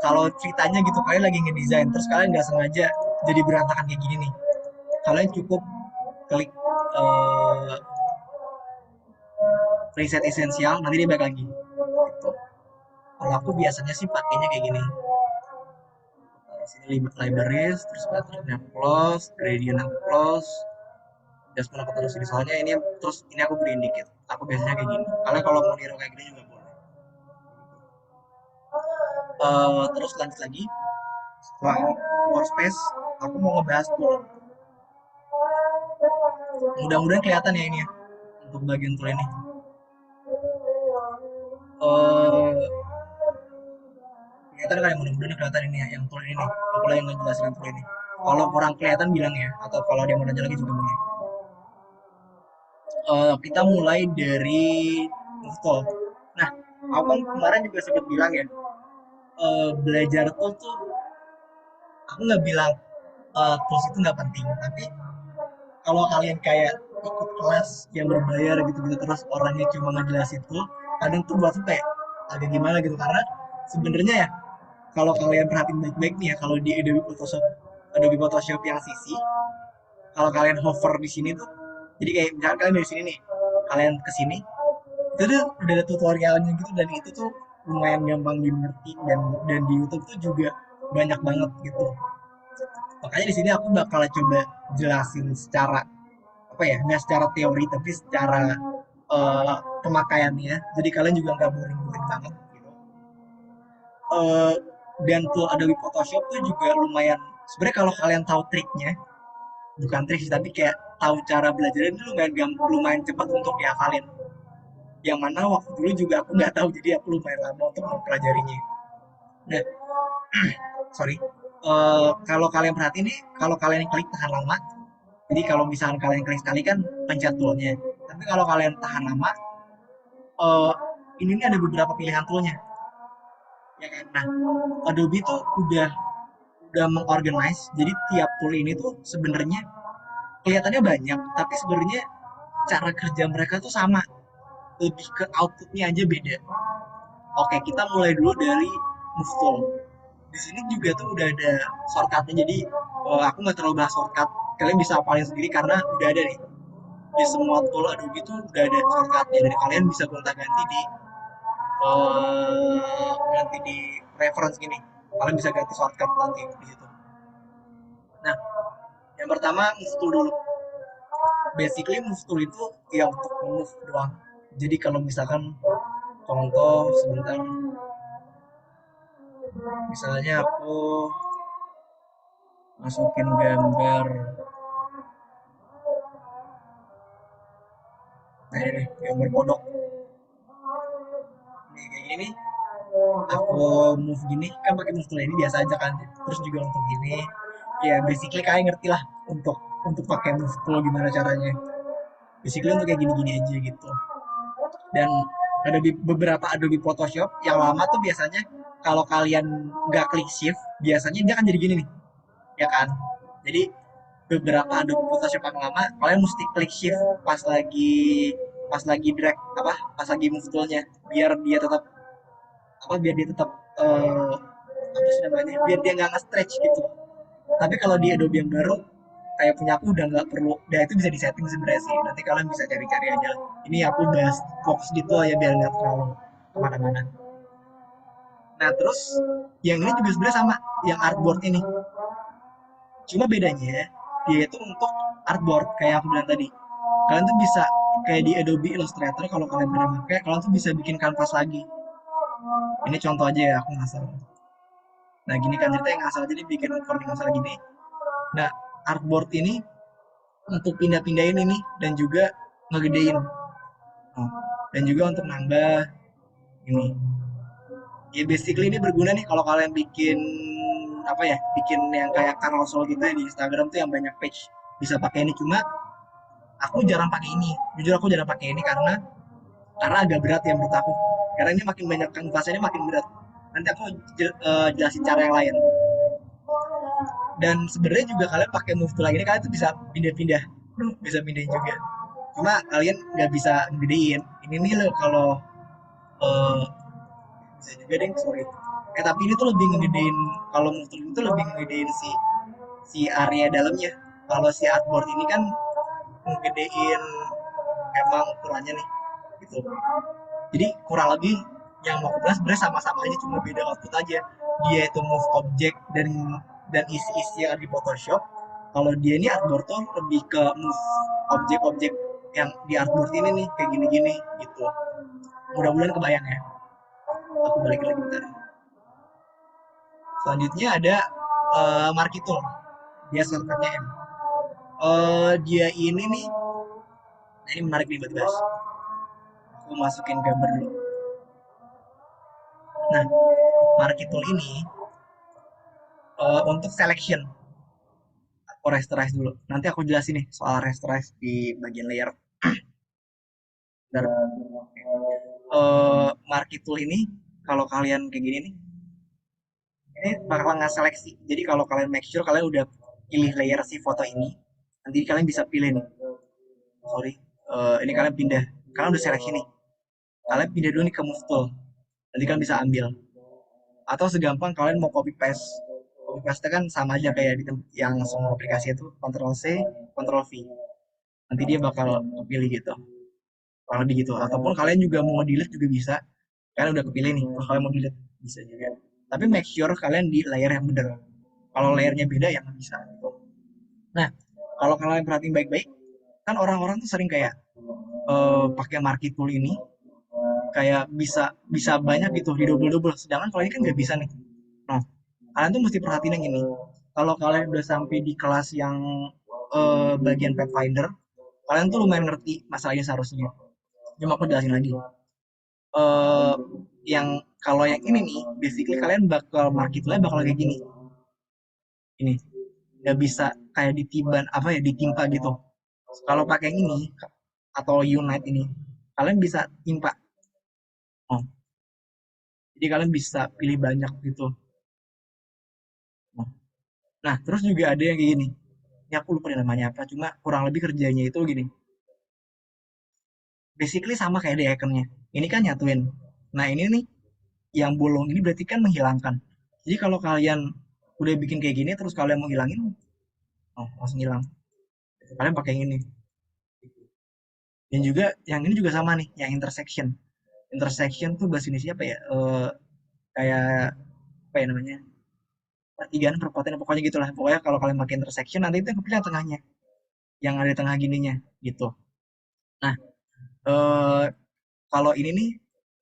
kalau ceritanya gitu kalian lagi ngedesain terus kalian nggak sengaja jadi berantakan kayak gini nih, kalian cukup klik uh, reset esensial, nanti dia balik lagi gitu. Kalau aku biasanya sih pakainya kayak gini, sini libraries, terus pattern close, gradient close, adjustment aku terus ini, soalnya ini terus ini aku beri dikit, aku biasanya kayak gini. Kalian kalau mau niru kayak gini juga boleh. Terus lanjut lagi setelah workspace, aku mau ngebahas tool. Mudah-mudahan kelihatan ya ini ya untuk bagian tool ini. uh, Kelihatan kan ya, mudah-mudahan kelihatan ini ya yang tool ini, aku lagi ngejelasin tool ini. Kalau kurang kelihatan bilang ya, atau kalau dia mau nanya lagi juga boleh. Kita mulai dari tool. Nah aku kan kemarin juga sempat bilang ya, belajar tool tuh aku nggak bilang tools itu nggak penting, tapi kalau kalian kayak ikut kelas yang berbayar gitu-gitu terus orangnya cuma ngejelasin tuh, kadang tuh buat tuh kayak agak gimana gitu, karena sebenarnya ya kalau kalian perhatiin baik-baik nih ya, kalau di Adobe Photoshop yang CC, kalau kalian hover di sini tuh, jadi kayak misalkan kalian dari sini nih, kalian ke sini, itu tuh udah ada tutorialnya gitu, dan itu tuh lumayan gampang dimengerti, dan di YouTube tuh juga banyak banget gitu. Makanya di sini aku bakal coba jelasin secara apa ya, nggak secara teori tapi secara pemakaiannya, jadi kalian juga nggak boring-boring banget gitu. uh, dan tool Adobe Photoshop tuh juga lumayan, sebenarnya kalau kalian tahu triknya, bukan trik sih tapi kayak tahu cara belajarnya itu lumayan cepat untuk dihafalin, yang mana waktu dulu juga aku nggak tahu, jadi aku lumayan lama untuk mempelajarinya. Nah sorry, kalau kalian perhatiin nih, kalau kalian klik tahan lama, jadi kalau misalkan kalian klik sekali kan pencet toolnya, tapi kalau kalian tahan lama, uh, ini nih ada beberapa pilihan toolnya ya kan. Nah Adobe tuh udah mengorganize, jadi tiap tool ini tuh sebenarnya kelihatannya banyak tapi sebenarnya cara kerja mereka tuh sama, lebih ke outputnya aja beda. Oke kita mulai dulu dari move tool. Di sini juga tuh udah ada shortcutnya, jadi aku nggak terlalu bahas shortcut, kalian bisa hafalin sendiri karena udah ada nih di semua tool Adobe tuh udah ada shortcutnya, dan kalian bisa gonta-ganti nanti di reference gini, kalian bisa ganti shortcut nanti di situ. Nah yang pertama move tool dulu. Basically move tool itu ya untuk move doang, jadi kalau misalkan contoh sebentar, Misalnya aku masukin gambar, nah ini gambar kodok ini kayak gini, aku move gini kan pakai move tool ini biasa aja kan. Terus juga untuk gini, ya basically kalian ngerti lah untuk pakai move tool gimana caranya. Basically untuk kayak gini-gini aja gitu. Dan ada beberapa Adobe Photoshop yang lama tuh biasanya kalau kalian nggak klik shift, biasanya dia akan jadi gini nih, ya kan? Jadi beberapa Adobe Photoshop yang lama, kalian mesti klik shift pas lagi drag apa, pas lagi move toolnya, biar dia tetap biar dia tetap apa sih namanya, biar dia nggak nge-stretch gitu. Tapi kalau di Adobe yang baru kayak punya aku udah nggak perlu, udah itu bisa disetting sebenarnya sih, nanti kalian bisa cari-cari aja. Ini aku bahas fokus gitu aja biar nggak terlalu kemana-mana. Nah terus yang ini juga sebenarnya sama, yang artboard ini, cuma bedanya dia itu untuk artboard kayak aku bilang tadi, kalian tuh bisa kayak di Adobe Illustrator, kalau kalian pernah pakai kalian tuh bisa bikin kanvas lagi. Ini contoh aja ya, aku ngasal. Nah gini kan ceritanya, ngasal jadi bikin recording ngasal gini. Nah artboard ini untuk pindah-pindahin ini dan juga ngegedein. Oh, dan juga untuk nambah ini. Ya basically ini berguna nih kalau kalian bikin apa ya, bikin yang kayak carousel gitu ya di Instagram tuh yang banyak page, bisa pakai ini. Cuma aku jarang pakai ini, jujur aku jarang pakai ini karena agak berat ya menurut aku, karena ini makin banyak kanvasnya ini makin berat. Nanti aku jelasin cara yang lain. Dan sebenarnya juga kalian pakai move tool lagi ini, kalian tuh bisa pindah-pindah, bisa pindahin juga. Cuma kalian nggak bisa gedein ini nih loh. Kalau uh, bisa juga deh, sorry. Tapi ini tuh lebih ngegedein, kalau move tool itu lebih ngegedein si area dalamnya. Kalau si artboard ini kan ngegedein emang ukurannya nih gitu. Jadi kurang lebih yang mau aku bilang sebenarnya sama-sama aja, cuma beda output aja. Dia itu move object dan isi-isi yang ada di Photoshop. Kalau dia ini artboard tuh lebih ke move objek-objek yang di artboard ini nih kayak gini-gini gitu. Mudah-mudahan kebayang ya. Aku balik lagi bentar. Selanjutnya ada Markitool. Dia shortcutnya M. Dia ini nih, nah ini menarik nih buat guys. Aku masukin gambar dulu. Nah, Markitool ini untuk selection. Aku rasterize dulu. Nanti aku jelasin nih soal rasterize di bagian layer. Bentar. Marquee tool ini kalau kalian kayak gini nih, ini bakal nggak seleksi. Jadi kalau kalian make sure kalian udah pilih layer si foto ini, nanti kalian bisa pilih nih. Sorry, ini kalian pindah. Kalian udah seleksi nih. Kalian pindah dulu nih ke move tool. Nanti kalian bisa ambil. Atau segampang kalian mau copy paste. Copy paste kan sama aja kayak di yang semua aplikasi itu, Ctrl C, Ctrl V. Nanti dia bakal pilih gitu. Kurang lebih gitu. Ataupun kalian juga mau delete juga bisa. Kalian udah kepilih nih, kalau kalian mau delete bisa juga. Tapi make sure kalian di layer yang bener. Kalau layernya beda ya nggak bisa gitu. Nah, kalau kalian perhatiin baik-baik, kan orang-orang tuh sering kayak pakai marquee tool ini kayak bisa bisa banyak gitu di double-double. Sedangkan kalau ini kan nggak bisa nih. Nah, kalian tuh mesti perhatiin yang ini. Kalau kalian udah sampai di kelas yang bagian Pathfinder, kalian tuh lumayan ngerti masalahnya seharusnya. Cuma aku jelasin lagi. eh yang kalau yang ini nih, basically kalian bakal marketnya bakal kayak gini. Ini nggak bisa kayak ditiban apa ya, ditimpa gitu. Kalau pakai ini atau unite ini, kalian bisa timpa. Oh, jadi kalian bisa pilih banyak gitu. Oh. Nah, terus juga ada yang kayak gini. Ini aku lupa namanya apa, cuma kurang lebih kerjanya itu gini. Basically sama kayak di iconnya. Ini kan nyatuin. Nah, ini nih yang bolong ini berarti kan menghilangkan. Jadi kalau kalian udah bikin kayak gini terus kalian mau hilangin, oh, langsung hilang. Kalian pakai yang ini. Dan juga yang ini juga sama nih, yang intersection. Intersection tuh bahasa Indonesia apa ya? Kayak apa ya namanya? Pertigaan, perempatan, pokoknya gitulah. Pokoknya kalau kalian pakai intersection nanti itu yang kepilih yang tengahnya, yang ada di tengah gininya gitu. Nah, eh, kalau ini nih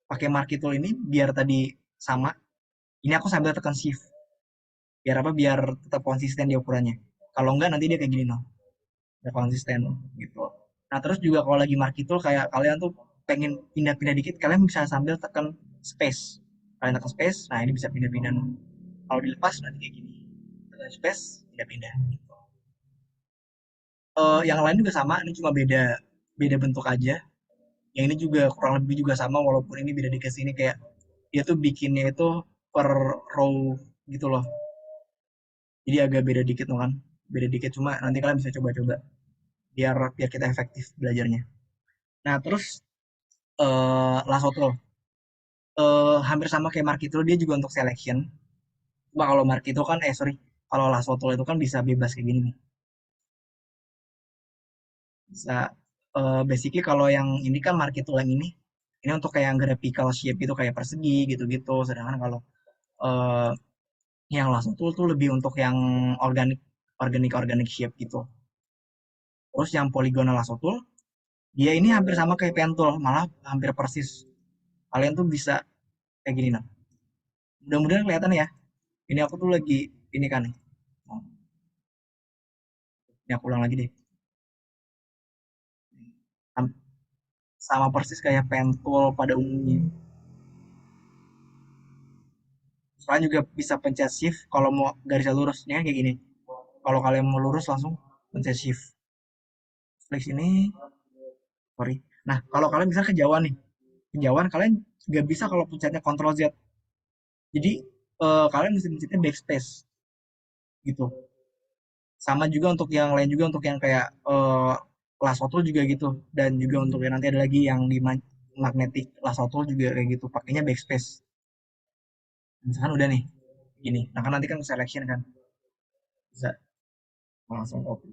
pakai marquee tool ini biar tadi sama, Ini aku sambil tekan shift biar apa? Biar tetap konsisten di ukurannya. Kalau enggak nanti dia kayak gini noh, nggak konsisten gitu. Nah terus juga kalau lagi market tool kayak kalian tuh pengen pindah-pindah dikit, kalian bisa sambil tekan space. Kalian tekan space, nah ini bisa pindah-pindah. Kalau dilepas nanti kayak gini, tekan space, pindah-pindah. Gitu. Yang lain juga sama, ini cuma beda beda bentuk aja. Yang ini juga kurang lebih juga sama, walaupun ini beda dikit sini kayak dia tuh bikinnya itu per row gitu loh. Jadi agak beda dikit loh kan, beda dikit cuma nanti kalian bisa coba-coba biar biar kita efektif belajarnya. Nah terus Last Tool hampir sama kayak Markito, dia juga untuk selection. Cuma kalau Markito kan sorry, kalau Last Tool itu kan bisa bebas kayak gini nih. Bisa basically kalau yang ini kan Markito yang ini untuk kayak yang graphical shape itu kayak persegi gitu-gitu. Sedangkan kalau eh, yang Last Tool tuh lebih untuk yang organic organic shape gitu. Terus yang polygonal Last Tool dia ini hampir sama kayak pen tool, malah hampir persis. Kalian tuh bisa kayak gini nah. Mudah-mudahan kelihatan ya. Ini aku tuh lagi ini kan nih. Ini aku ulang lagi deh. Sama persis kayak pentul pada umumnya. Selain juga bisa pencet shift kalau mau garisnya lurus. Ini kan kayak gini. Kalau kalian mau lurus langsung pencet shift. Klik sini, sorry. Nah, kalau kalian bisa kejauhan nih. Kejauhan kalian nggak bisa kalau pencetnya Ctrl Z. Jadi kalian mesti pencetnya backspace gitu. Sama juga untuk yang lain juga untuk yang kayak last auto juga gitu. Dan juga untuk yang nanti ada lagi yang di magnetic last auto juga kayak gitu. Pakainya backspace. Misalkan udah nih gini. Nah kan nanti kan selection kan bisa langsung copy.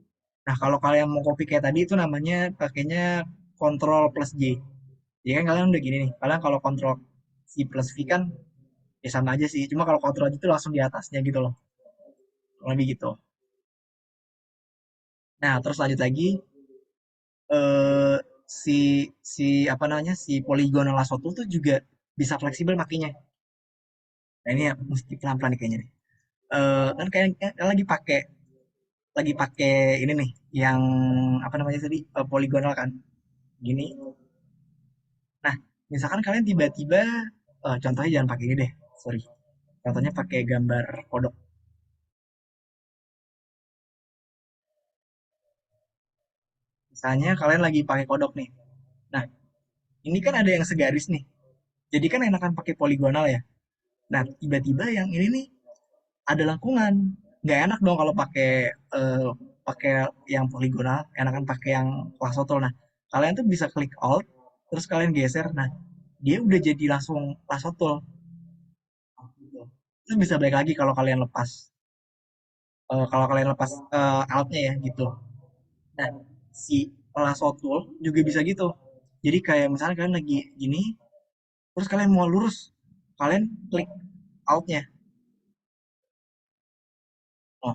Nah kalau kalian mau copy kayak tadi itu namanya pakainya Ctrl plus J. Ya kan kalian udah gini nih. Kalian kalau Ctrl C plus V kan ya sama aja sih. Cuma kalau Ctrl J itu langsung di atasnya gitu loh. Lebih gitu. Nah terus lanjut lagi eh si si apa namanya si polygonal lasso tool tuh juga bisa fleksibel makinya. Nah ini ya mesti pelan-pelan nih kayaknya nih. Kan kayak lagi pakai ini nih yang apa namanya tadi poligonal kan. Gini. Nah, misalkan kalian tiba-tiba contohnya jangan pakai ini deh. Sorry. Contohnya pakai gambar kodok. Misalnya kalian lagi pakai kodok nih. Nah, ini kan ada yang segaris nih. Jadi kan enakan pakai poligonal ya. Nah, tiba-tiba yang ini nih ada lengkungan. Nggak enak dong kalau pakai pakai yang poligonal, enakan pakai yang langsung. Nah, kalian tuh bisa klik alt, terus kalian geser. Nah, dia udah jadi langsung langsung. Terus bisa balik lagi kalau kalian lepas. Kalau kalian lepas altnya ya gitu. Nah, si lasso tool juga bisa gitu. Jadi kayak misalnya kalian lagi gini, terus kalian mau lurus, kalian klik altnya. Oh,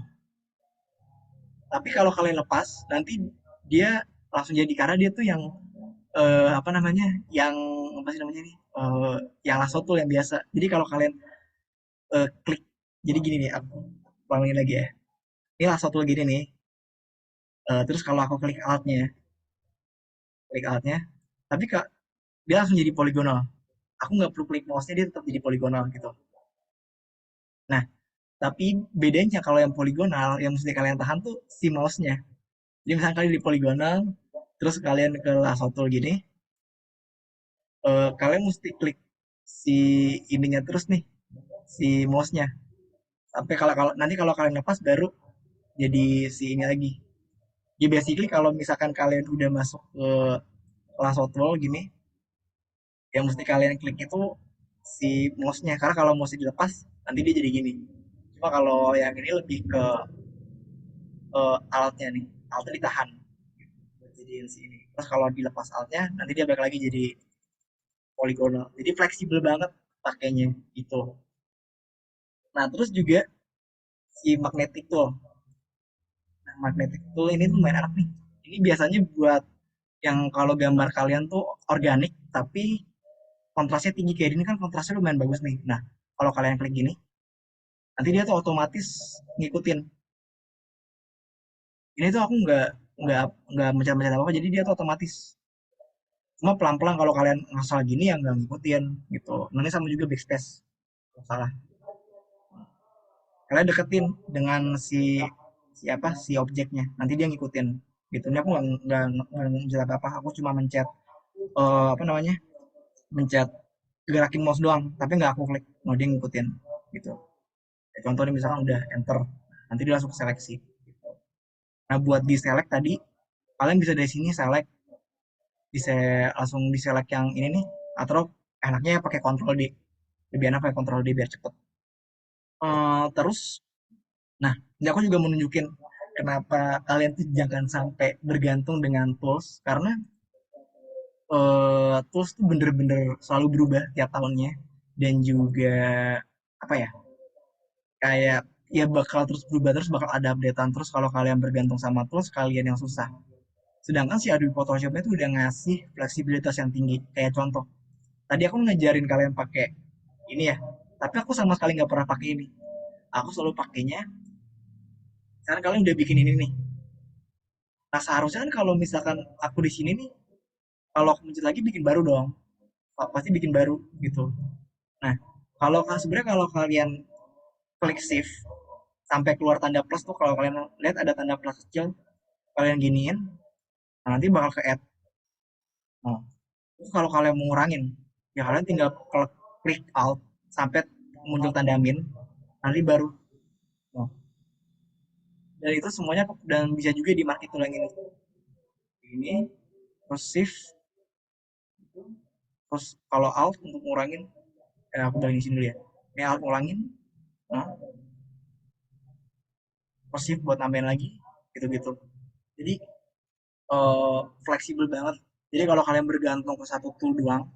tapi kalau kalian lepas, nanti dia langsung jadi karena dia tuh yang apa namanya, yang apa sih namanya nih, yang lasso tool yang biasa. Jadi kalau kalian klik, jadi gini nih, aku ulangin lagi ya. Ini lasso tool gini nih. Terus kalau aku klik altnya, tapi kak dia langsung jadi poligonal. Aku nggak perlu klik mouse-nya dia tetap jadi poligonal gitu. Nah, tapi bedanya kalau yang poligonal yang mesti kalian tahan tuh si mouse-nya. Jadi misalnya kalian di poligonal, terus kalian ke lasso tool gini, kalian mesti klik si ininya terus nih, si mouse-nya. Sampai kalau nanti kalau kalian lepas baru jadi si ini lagi. Ya basically kalau misalkan kalian udah masuk ke lasso tool gini, yang mesti kalian klik itu si mouse-nya. Karena kalau mouse dilepas, nanti dia jadi gini. Cuma kalau yang ini lebih ke alatnya nih, alatnya ditahan jadi sini. Terus kalau dilepas altnya nanti dia balik lagi jadi poligonal, jadi fleksibel banget pakainya itu. Nah terus juga si magnetic tool. Nah, magnetic tool ini tuh main enak nih, ini biasanya buat yang kalau gambar kalian tuh organik tapi kontrasnya tinggi kayak ini kan kontrasnya lumayan bagus nih. Nah kalau kalian klik gini, nanti dia tuh otomatis ngikutin. Ini tuh aku nggak nggak mencet-mencet apa-apa, jadi dia tuh otomatis. Cuma pelan-pelan kalau kalian ngasal gini ya nggak ngikutin gitu. Nanti sama juga backspace. Salah. Kalian deketin dengan si objeknya. Nanti dia ngikutin. Gitu. Ini aku nggak mencet apa-apa. Aku cuma mencet apa namanya? Mencet gerakin mouse doang, tapi nggak aku klik. Mau dia ngikutin gitu. Ya, contohnya misalkan udah enter, nanti dia langsung seleksi. Nah buat di select tadi, kalian bisa dari sini select, bisa langsung di select yang ini nih, atau enaknya pakai control D, lebih enak pakai control D biar cepet. Terus, nah ini aku juga mau nunjukin kenapa kalian tuh jangan sampai bergantung dengan tools, karena tools tuh bener-bener selalu berubah tiap tahunnya, dan juga apa ya, kayak ya bakal terus berubah terus, bakal ada updatean terus kalau kalian bergantung sama tools kalian yang susah. Sedangkan si Adobe Photoshop itu udah ngasih fleksibilitas yang tinggi. Kayak contoh, tadi aku ngajarin kalian pakai ini ya, tapi aku sama sekali nggak pernah pakai ini. Aku selalu pakainya, sekarang kalian udah bikin ini nih. Nah seharusnya kan kalau misalkan aku di sini nih, kalau aku mencet lagi bikin baru dong. Pasti bikin baru gitu. Nah, kalau sebenarnya kalau kalian klik shift sampai keluar tanda plus tuh, kalau kalian lihat ada tanda plus kecil, kalian giniin, nah nanti bakal ke add. Nah, terus kalau kalian mau ngurangin, ya kalian tinggal klik alt sampai muncul tanda min, nanti baru. Nah, dan itu semuanya, dan bisa juga di market tool yang ini terus shift, terus kalau alt untuk ngurangin, aku balik sini dulu ya. Ini alt ngurangin, nah, terus shift buat nambahin lagi, gitu-gitu. Jadi fleksibel banget. Jadi kalau kalian bergantung ke satu tool doang,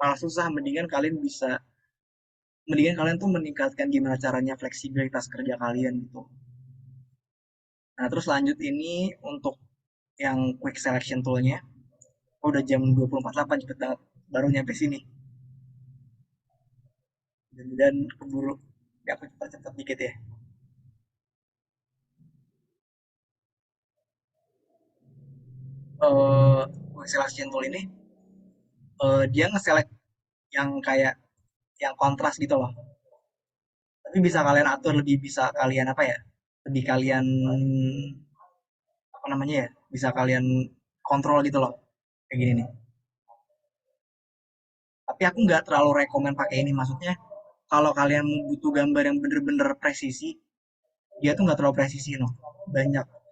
malah susah. Mendingan kalian tuh meningkatkan gimana caranya fleksibilitas kerja kalian gitu. Nah, terus lanjut ini untuk yang quick selection toolnya. Oh, udah jam 24.08, cepet banget. Baru nyampe sini. Dan keburu. Ya, aku cepet-cepet dikit ya. Quick selection tool ini, dia nge-select yang kayak yang kontras gitu loh. Tapi bisa kalian atur, lebih bisa kalian apa ya? Lebih kalian apa namanya ya? Bisa kalian kontrol gitu loh. Kayak gini nih. Tapi aku nggak terlalu rekomen pakai ini. Maksudnya kalau kalian butuh gambar yang bener-bener presisi, dia tuh nggak terlalu presisi loh. Banyak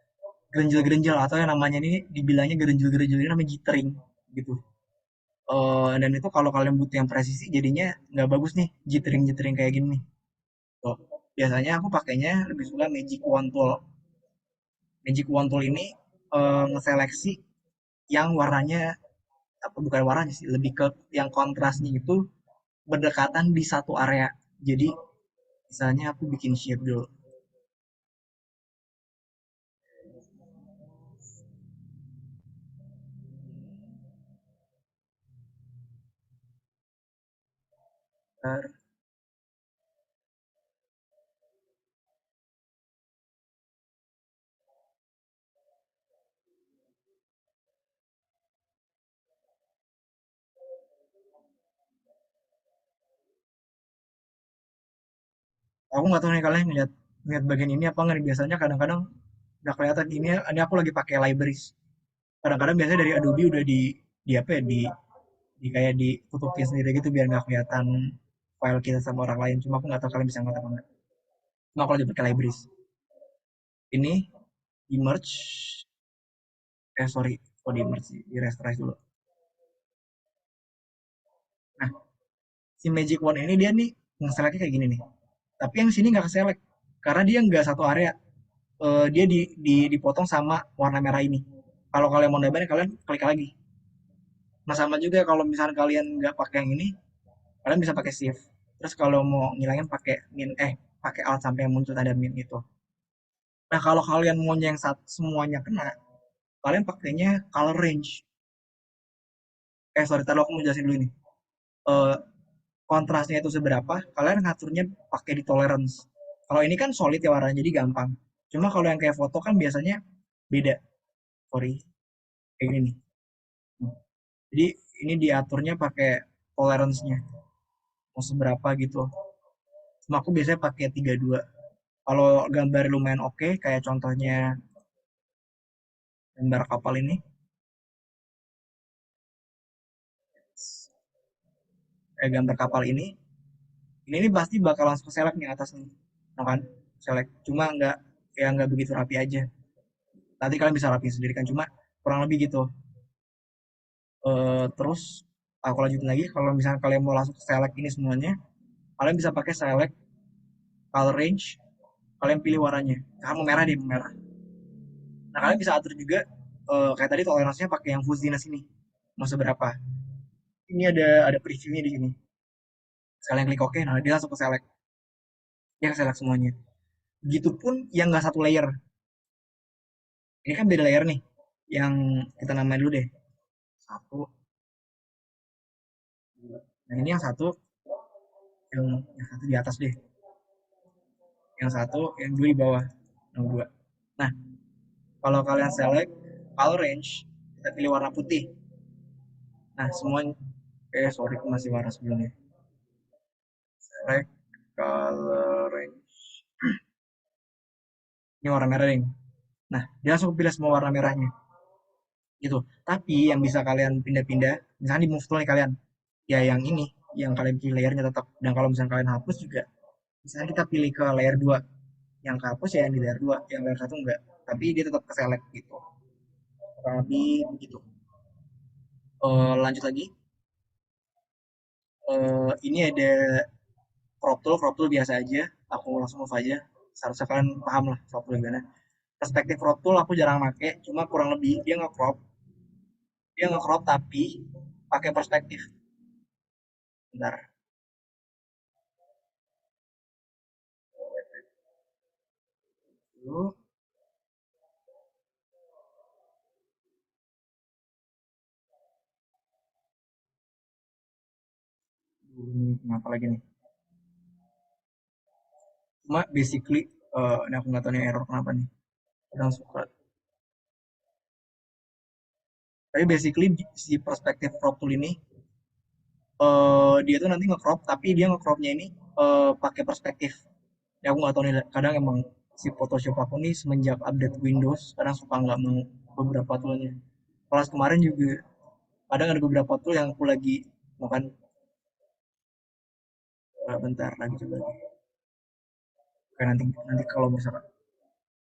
gerenjel-gerenjel, atau yang namanya ini dibilangnya gerenjel-gerenjel, ini namanya jittering gitu. Dan itu kalau kalian butuh yang presisi jadinya nggak bagus nih, jittering-jittering kayak gini nih. Tuh. Biasanya aku pakainya lebih suka Magic Wand Tool. Magic Wand Tool ini ngeseleksi yang warnanya, apa bukan warnanya sih, lebih ke yang kontrasnya itu berdekatan di satu area. Jadi misalnya aku bikin shape dulu. Ntar, aku nggak tahu nih kalian ngeliat ngeliat bagian ini apa nggak nih. Biasanya kadang-kadang udah kelihatan ini aku lagi pakai libraries. Kadang-kadang biasanya dari Adobe udah di apa ya, di kayak ditutupin sendiri gitu biar nggak kelihatan file kita sama orang lain. Cuma aku nggak tahu kalian bisa ngeliat apa nggak. Cuma aku lagi pakai libraries. Ini di merge, sorry, kok di merge sih, di rasterize dulu. Nah, si Magic Wand ini dia nih nge-selectnya kayak gini nih. Tapi yang sini nggak ke-select karena dia nggak satu area. Dia dipotong sama warna merah ini. Kalau kalian mau nambahin kalian klik lagi. Nah sama juga kalau misalnya kalian nggak pakai yang ini, kalian bisa pakai shift. Terus kalau mau ngilangin pakai pakai alt sampai muncul tanda min itu. Nah kalau kalian mau yang semuanya kena, kalian pakainya color range. Sorry, tadi aku mau jelasin dulu ini. Eh, kontrasnya itu seberapa, kalian ngaturnya pakai di tolerance. Kalau ini kan solid ya warnanya, jadi gampang. Cuma kalau yang kayak foto kan biasanya beda. Sorry, kayak gini nih. Jadi ini diaturnya pakai tolerance-nya. Mau seberapa gitu. Cuma aku biasanya pakai 32. Kalau gambar lumayan oke, kayak contohnya gambar kapal ini, gambar kapal ini pasti bakal langsung ke select nih atas nih, no kan? Select. Cuma nggak begitu rapi aja. Nanti kalian bisa rapi sendiri kan, cuma kurang lebih gitu. Terus aku lanjutin lagi, kalau misalnya kalian mau langsung ke select ini semuanya, kalian bisa pakai select color range, kalian pilih warnanya. Kamu merah deh, merah. Nah, kalian bisa atur juga kayak tadi toleransinya pakai yang fuzziness ini. Mau seberapa? Ini ada previewnya di sini. Sekalian klik OK, nah dia langsung ke select. Dia ke select semuanya. Begitupun yang nggak satu layer. Ini kan beda layer nih. Yang kita namain dulu deh. Satu. Nah, ini yang satu. Yang satu di atas deh. Yang satu, yang dua di bawah. Nomor dua. Nah, kalau kalian select color range, kita pilih warna putih. Nah, semuanya. Sorry, aku masih warna sebelumnya. Select color range. Ini warna merah nih. Nah, dia langsung pilih semua warna merahnya. Gitu. Tapi yang bisa kalian pindah-pindah, misalnya di move tool nih kalian, ya yang ini, yang kalian pilih layernya tetap. Dan kalau misalnya kalian hapus juga, misalnya kita pilih ke layer 2, yang kehapus ya yang di layer 2, yang layer 1 enggak. Tapi dia tetap ke select gitu. Kurang lebih begitu. Lanjut lagi. Ini ada crop tool biasa aja. Aku langsung move aja. Seharusnya kalian paham lah crop tool gimana. Perspektif crop tool aku jarang make, cuma kurang lebih dia nge-crop tapi pakai perspektif. Bentar. Dulu. Kenapa lagi nih? Cuma basically, ini aku nggak tahu nih error kenapa nih. Kadang suka. Tapi basically si perspektif crop tool ini, dia tuh nanti nge-crop, tapi dia nge-cropnya ini pakai perspektif. Ya aku nggak tahu nih, kadang emang si Photoshop aku nih semenjak update Windows, kadang suka nggak mau beberapa toolnya. Kelas kemarin juga, kadang ada beberapa tool yang aku lagi makan. Bentar lagi coba. Oke, nanti nanti kalau misalkan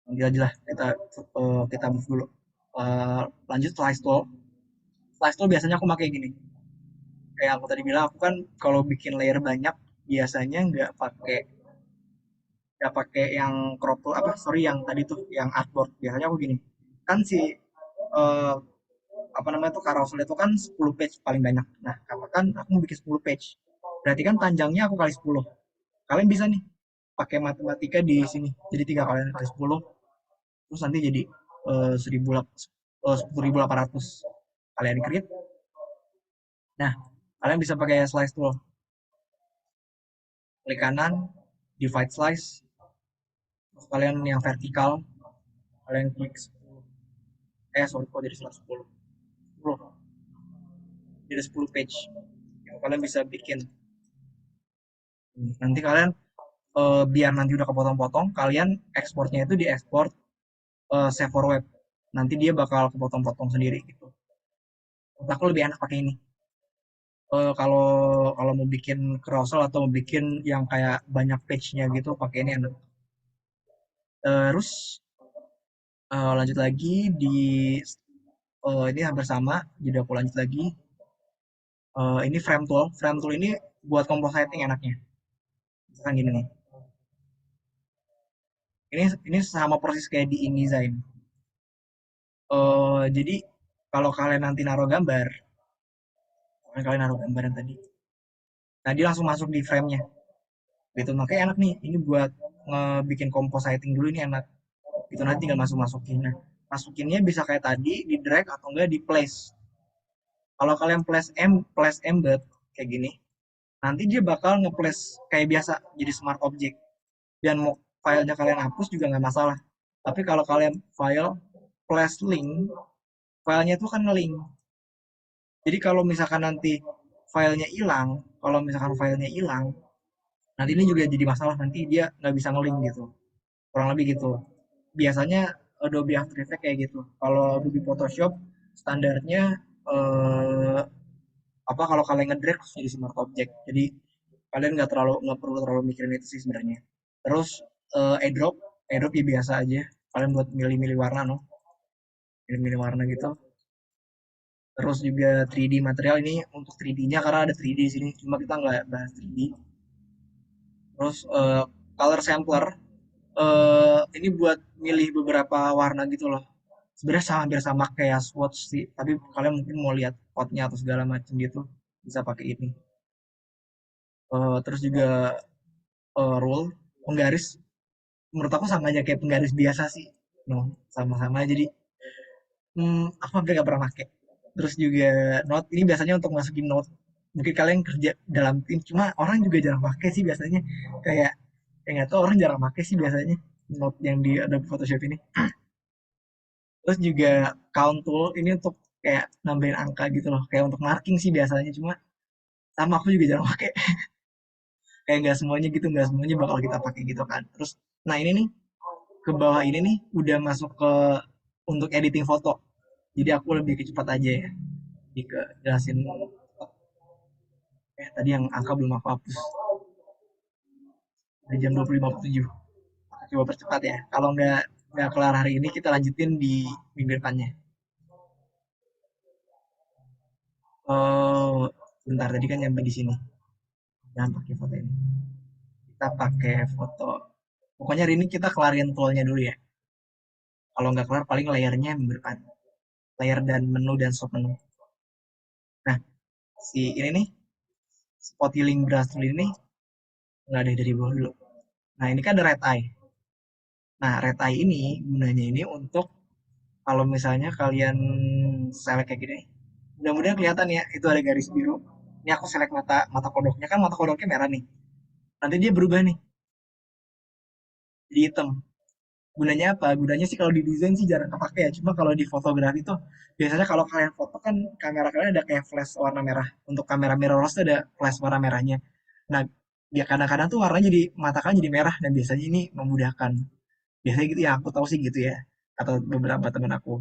nanti aja lah kita move dulu. Lanjut slice tool. Slice tool biasanya aku pakai gini. Kayak aku tadi bilang, aku kan kalau bikin layer banyak biasanya nggak pakai yang crop tool apa, sorry, yang tadi tuh yang artboard. Biasanya aku gini. Kan si eh, apa namanya tuh carousel itu kan 10 page paling banyak. Nah, katakan aku mau bikin 10 page. Berarti kan panjangnya aku kali 10. Kalian bisa nih pakai matematika di sini. Jadi 3 kali kali 10, terus nanti jadi 10.800. Kalian create. Nah, kalian bisa pakai slice tool. Klik kanan, divide slice. Terus kalian yang vertikal, kalian klik 10. Sorry, kok jadi 110. 10. Jadi 10 page yang kalian bisa bikin. Nanti kalian biar nanti udah kepotong-potong, kalian ekspornya itu diekspor save for web. Nanti dia bakal kepotong-potong sendiri gitu. Menurut aku lebih enak pakai ini. Kalau kalau mau bikin carousel atau mau bikin yang kayak banyak page-nya gitu, pakai ini enak. Terus lanjut lagi di ini hampir sama, jadi aku lanjut lagi. Ini frame tool. Frame tool ini buat compositing enaknya. Misalkan gini nih. Ini sama persis kayak di InDesign. Jadi kalau kalian nanti naruh gambar, kalian naruh gambar yang tadi. Nah, dia langsung masuk di frame-nya. Gitu, makanya enak nih. Ini buat ngebikin compositing dulu ini enak. Itu nanti tinggal masuk-masukin. Nah, masukinnya bisa kayak tadi, di drag atau enggak di place. Kalau kalian place embed kayak gini, nanti dia bakal nge-place kayak biasa jadi smart object, dan mau filenya kalian hapus juga nggak masalah. Tapi kalau kalian file place link, filenya itu kan nge-link. Jadi kalau misalkan nanti filenya hilang, kalau misalkan filenya hilang, nanti ini juga jadi masalah, nanti dia nggak bisa nge-link gitu, kurang lebih gitu. Biasanya Adobe After Effects kayak gitu. Kalau Adobe Photoshop standarnya eh, apa, kalau kalian nge-drag terus jadi smart object. Jadi kalian nggak perlu terlalu mikirin itu sih sebenarnya. Terus airdrop, airdrop ya biasa aja. Kalian buat milih-milih warna, no, milih-milih warna gitu. Terus juga 3D material ini untuk 3D-nya karena ada 3D di sini. Cuma kita nggak bahas 3D. Terus color sampler, ini buat milih beberapa warna gitu loh. Sebenarnya hampir sama kayak swatch sih, tapi kalian mungkin mau lihat potnya atau segala macam gitu, bisa pakai ini. Terus juga rule, penggaris, menurut aku sama aja kayak penggaris biasa sih, no, sama-sama. Jadi aku hampir gak pernah pakai. Terus juga note, ini biasanya untuk masukin note. Mungkin kalian kerja dalam tim, cuma orang juga jarang pakai sih biasanya. Kayak nggak tahu, orang jarang pakai sih biasanya note yang di Adobe Photoshop ini. Terus juga count tool ini untuk kayak nambahin angka gitu loh, kayak untuk marking sih biasanya, cuma sama aku juga jarang pakai. Kayak nggak semuanya gitu, nggak semuanya bakal kita pakai gitu kan. Terus nah ini nih, ke bawah ini nih udah masuk ke untuk editing foto, jadi aku lebih ke cepat aja ya, lebih ke jelasin. Tadi yang angka belum aku hapus, di jam 20.57. Coba percepat ya, kalau nggak kelar hari ini kita lanjutin di minggu depannya. Oh, bentar, tadi kan nyampe di sini. Jangan pakai foto ini, kita pakai foto. Pokoknya hari ini kita kelarin toolnya dulu ya. Kalau nggak kelar paling layarnya minggu depan. Layar dan menu dan sub menu. Nah, si ini nih, spot healing brush tool ini nggak ada dari bawah dulu. Nah, ini kan ada red eye. Nah, red eye ini gunanya ini untuk kalau misalnya kalian select kayak gini. Mudah-mudahan kelihatan ya, itu ada garis biru. Ini aku select mata mata kodoknya, kan mata kodoknya merah nih. Nanti dia berubah nih, jadi hitam. Gunanya apa? Gunanya sih kalau di desain sih jarang kepake ya. Cuma kalau di fotografi tuh biasanya kalau kalian foto kan kamera kalian ada kayak flash warna merah. Untuk kamera mirrorless tuh ada flash warna merahnya. Nah, ya kadang-kadang tuh warnanya jadi mata kalian jadi merah, dan biasanya ini memudahkan. Biasanya gitu ya, aku tahu sih gitu ya. Atau beberapa teman aku.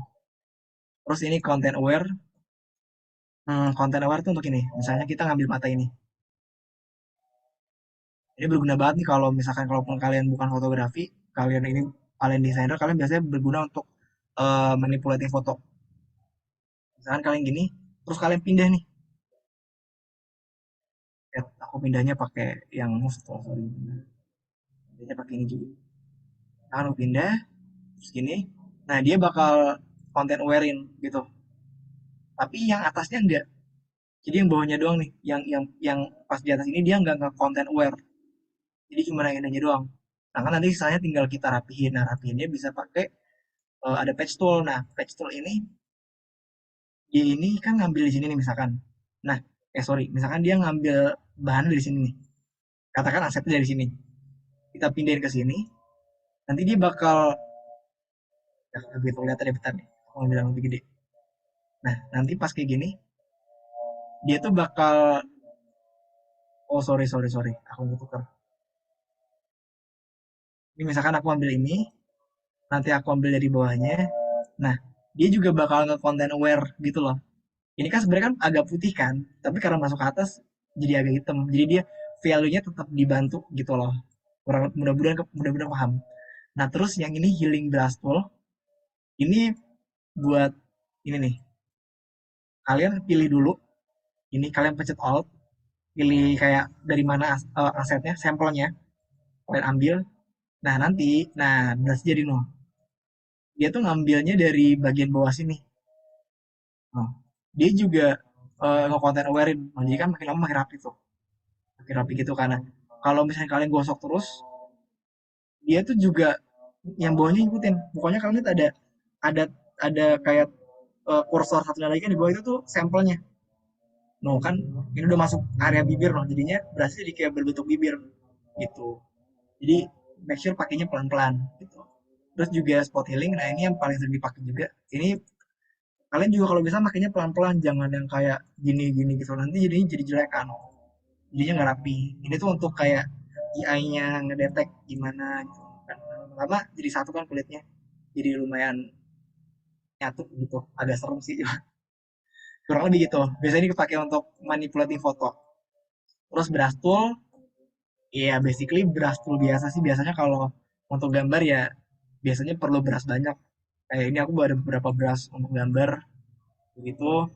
Terus ini content aware. Content aware tuh untuk ini. Misalnya kita ngambil mata ini. Ini berguna banget nih kalau misalkan kalaupun kalian bukan fotografi, kalian desainer, kalian biasanya berguna untuk manipulating foto. Misalkan kalian gini, terus kalian pindah nih. Aku pindahnya pakai yang mouse tool, sorry. Pindahnya pakai ini juga. Nah, aku pindah, terus gini. Nah, dia bakal content aware-in gitu. Tapi yang atasnya enggak. Jadi yang bawahnya doang nih. Yang pas di atas ini dia nggak content aware. Jadi cuma yang ininya doang. Nah, kan nanti sisanya tinggal kita rapihin. Nah, rapihinnya bisa pakai ada patch tool. Nah, patch tool ini dia ini kan ngambil di sini nih misalkan. Nah, sorry, misalkan dia ngambil bahan dari sini nih. Katakan asetnya dari sini. Kita pindahin ke sini, nanti dia bakal, ya begitu lihat ada bentar nih. Aku mau bilang lebih gede. Nah, nanti pas kayak gini, dia tuh bakal, oh sorry sorry sorry, aku mau tuker. Ini misalkan aku ambil ini, nanti aku ambil dari bawahnya. Nah, dia juga bakal nge-content aware gitu loh. Ini kan sebenarnya kan agak putih kan, tapi karena masuk ke atas jadi agak hitam. Jadi dia value-nya tetap dibantu gitu loh. Mudah-mudahan mudah-mudahan paham. Nah, terus yang ini healing blast tool, ini buat ini nih. Kalian pilih dulu, ini kalian pencet alt, pilih kayak dari mana asetnya, sampelnya, kalian ambil. Nah, nanti, nah, belas jadi no. Dia tuh ngambilnya dari bagian bawah sini. Oh. Dia juga nge-content aware. Oh, jadi kan makin lama makin rapi tuh. Makin rapi gitu karena kalau misalnya kalian gosok terus, dia tuh juga yang bawahnya ikutin. Pokoknya kalian lihat ada ada kayak kursor satunya lagi kan di bawah itu tuh sampelnya. No kan ini udah masuk area bibir no, jadinya berasnya jadi kayak berbentuk bibir gitu. Jadi make sure pakainya pelan-pelan gitu. Terus juga spot healing, nah ini yang paling sering dipakai juga. Ini kalian juga kalau bisa makainya pelan-pelan, jangan yang kayak gini-gini gitu. Nanti jadi jelek kan, jadinya nggak rapi. Ini tuh untuk kayak AI-nya ngedetek gimana gitu kan. Lama jadi satu kan kulitnya, jadi lumayan nyatu gitu. Agak serem sih, kurang lebih gitu. Biasanya ini dipakai untuk manipulating foto. Terus brush tool, iya basically brush tool biasa sih. Biasanya kalau untuk gambar ya biasanya perlu brush banyak. Kayak ini aku ada beberapa brush untuk gambar begitu.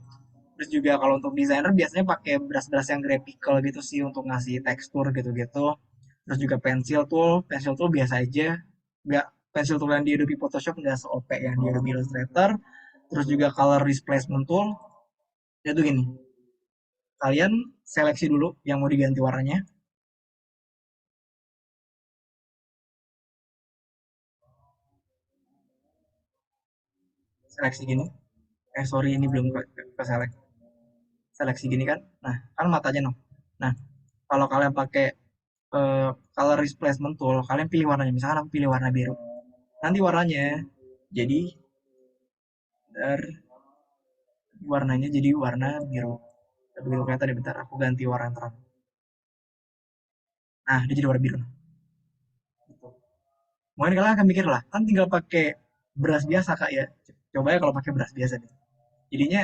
Terus juga kalau untuk desainer biasanya pakai brush-brush yang graphical gitu sih untuk ngasih tekstur gitu-gitu. Terus juga pensil tool biasa aja. Nggak, pensil tool yang di Adobe Photoshop nggak se-OP yang di Adobe Illustrator. Terus juga color displacement tool. Itu gini, kalian seleksi dulu yang mau diganti warnanya. Seleksi gini. Sorry ini belum ke select. Seleksi gini kan. Nah, kan matanya no. Nah, kalau kalian pakai color displacement tool, kalian pilih warnanya. Misalkan aku pilih warna biru. Nanti warnanya jadi dari warnanya jadi warna biru. Begitu kelihatan deh, bentar aku ganti warna terang. Nah, dia jadi warna biru. Gitu. Mungkin kalian akan mikir lah, kan tinggal pakai brush biasa kak ya. Coba ya kalau pakai brush biasa nih. Jadinya,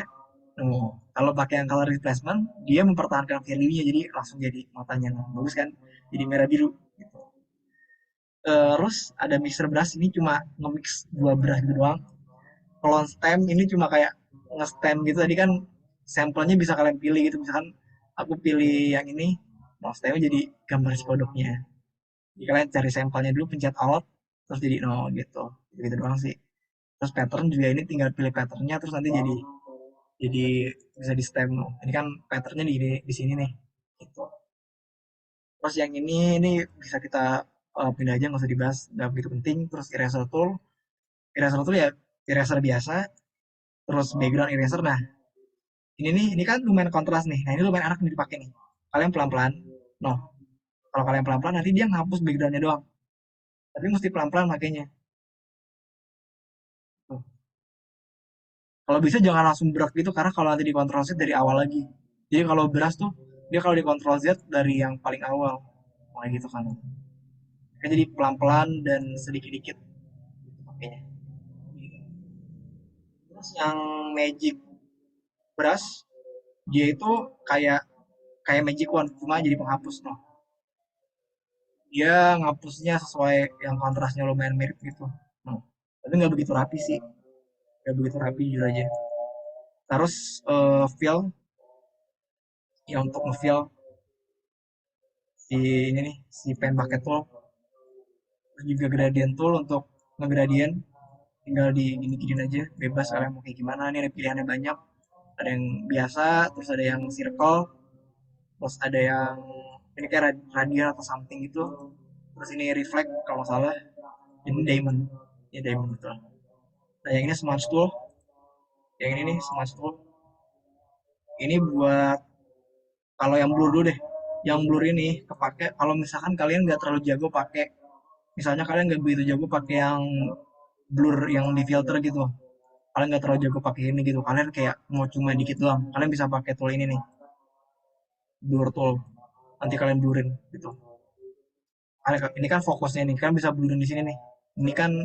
kalau pakai yang color replacement, dia mempertahankan value-nya, jadi langsung jadi matanya bagus kan. Jadi merah biru. Gitu. Terus ada mixer brush, ini cuma nge-mix dua brush gitu doang. Clone stem ini cuma kayak nge-stem gitu, tadi kan sampelnya bisa kalian pilih gitu. Misalkan aku pilih yang ini, mau stemnya jadi gambar si kodoknya. Jadi kalian cari sampelnya dulu, pencet alt, terus jadi no gitu. Gitu doang sih. Terus pattern juga ini tinggal pilih patternnya, terus nanti jadi bisa di stem no. Ini kan patternnya di sini nih. Gitu. Terus yang ini bisa kita pindah aja, nggak usah dibahas, nggak begitu penting. Terus eraser tool ya eraser biasa. Terus background eraser, nah ini kan lumayan kontras nih. Nah ini lumayan enak nih dipakai nih. Kalian pelan-pelan. No, kalau kalian pelan-pelan nanti dia ngapus backgroundnya doang. Tapi mesti pelan-pelan makanya. Tuh. Kalau bisa jangan langsung berat gitu karena kalau nanti dikontrol Z dari awal lagi. Jadi kalau beras tuh dia kalau dikontrol Z dari yang paling awal. Kayak gitu kan. Jadi pelan-pelan dan sedikit-sedikit makanya. Terus yang magic brush dia itu kayak kayak magic wand cuma jadi penghapus noh. Dia ngapusnya sesuai yang kontrasnya lumayan mirip gitu. Hmm. Tapi nggak begitu rapi sih, nggak begitu rapi jujur aja. Terus fill yang untuk ngefill si ini nih si pen bucket tool. Terus juga gradient tool untuk ngegradient, tinggal di gini-gini aja bebas kalian mau kayak gimana. Ini ada pilihannya banyak, ada yang biasa, terus ada yang circle, terus ada yang ini kayak radial atau something gitu, terus ini reflect kalau nggak salah, ini diamond, ya diamond betul. Nah yang ini smudge tool, yang ini nih smudge tool ini buat kalau yang blur dulu deh. Yang blur ini kepake kalau misalkan kalian nggak terlalu jago pakai, misalnya kalian nggak begitu jago pakai yang blur yang di filter gitu, kalian nggak terlalu jago pakai ini gitu, kalian kayak mau cuma dikit doang, kalian bisa pakai tool ini nih, blur tool, nanti kalian blurin gitu. Ini kan fokusnya nih, kalian bisa blurin di sini nih. Ini kan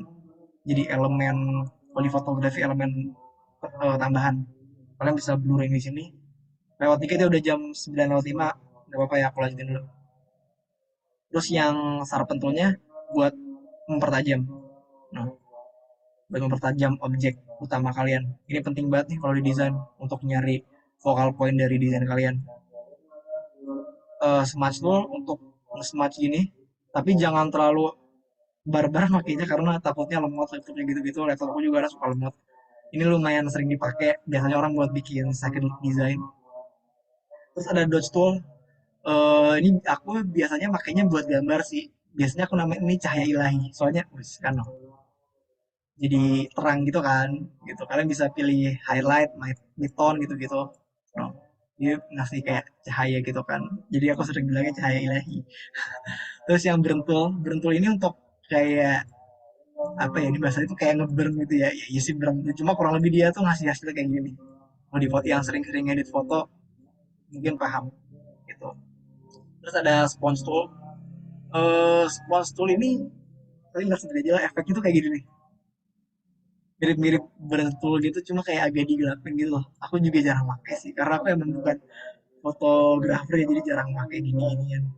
jadi elemen polifotografi, elemen tambahan. Kalian bisa blurin di sini. Lewat dikit ya udah jam 9:05, nggak apa-apa ya aku lanjutin dulu. Terus yang sharpen toolnya buat mempertajam. Nah, buat mempertajam objek utama kalian. Ini penting banget nih kalau di desain untuk nyari focal point dari desain kalian. Smudge tool untuk smudge gini, tapi jangan terlalu barbar makainya karena takutnya lemot laptopnya gitu-gitu. Laptopku juga ada suka lemot. Ini lumayan sering dipakai biasanya orang buat bikin second design. Terus ada dodge tool. Ini aku biasanya makainya buat gambar sih. Biasanya aku namain ini cahaya ilahi. Soalnya, kan no, jadi terang gitu kan. Gitu. Kalian bisa pilih highlight, mid tone gitu-gitu. No. Dia ngasih kayak cahaya gitu kan. Jadi aku sering bilangnya cahaya ilahi. Terus yang berentul, berentul ini untuk kayak apa ya, ini bahasa itu kayak ngeburn gitu ya. Ya, iya sih burn. Cuma kurang lebih dia tuh ngasih hasil kayak gini. Mau di foto yang sering-sering edit foto mungkin paham gitu. Terus ada sponge tool. Sponge tool ini paling nggak sedih aja lah, efeknya tuh kayak gini nih, mirip-mirip berentul gitu, cuma kayak agak digelapin gitu loh. Aku juga jarang pakai sih karena aku emang bukan fotografer ya, jadi jarang pakai gini-ginian.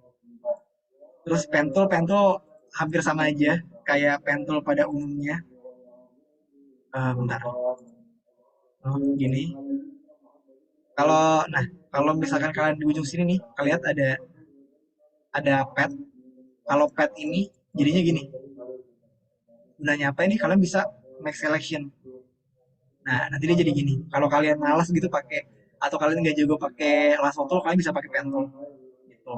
Terus pentol, pentol hampir sama aja kayak pentol pada umumnya. Bentar. Gini. Kalau misalkan kalian di ujung sini nih, kalian lihat ada pet. Kalau pet ini jadinya gini. Gunanya apa ini? Kalian bisa make selection. Nah, nanti dia jadi gini. Kalau kalian malas gitu pakai, atau kalian nggak jago pakai lasso tool, kalian bisa pakai pen tool. Gitu.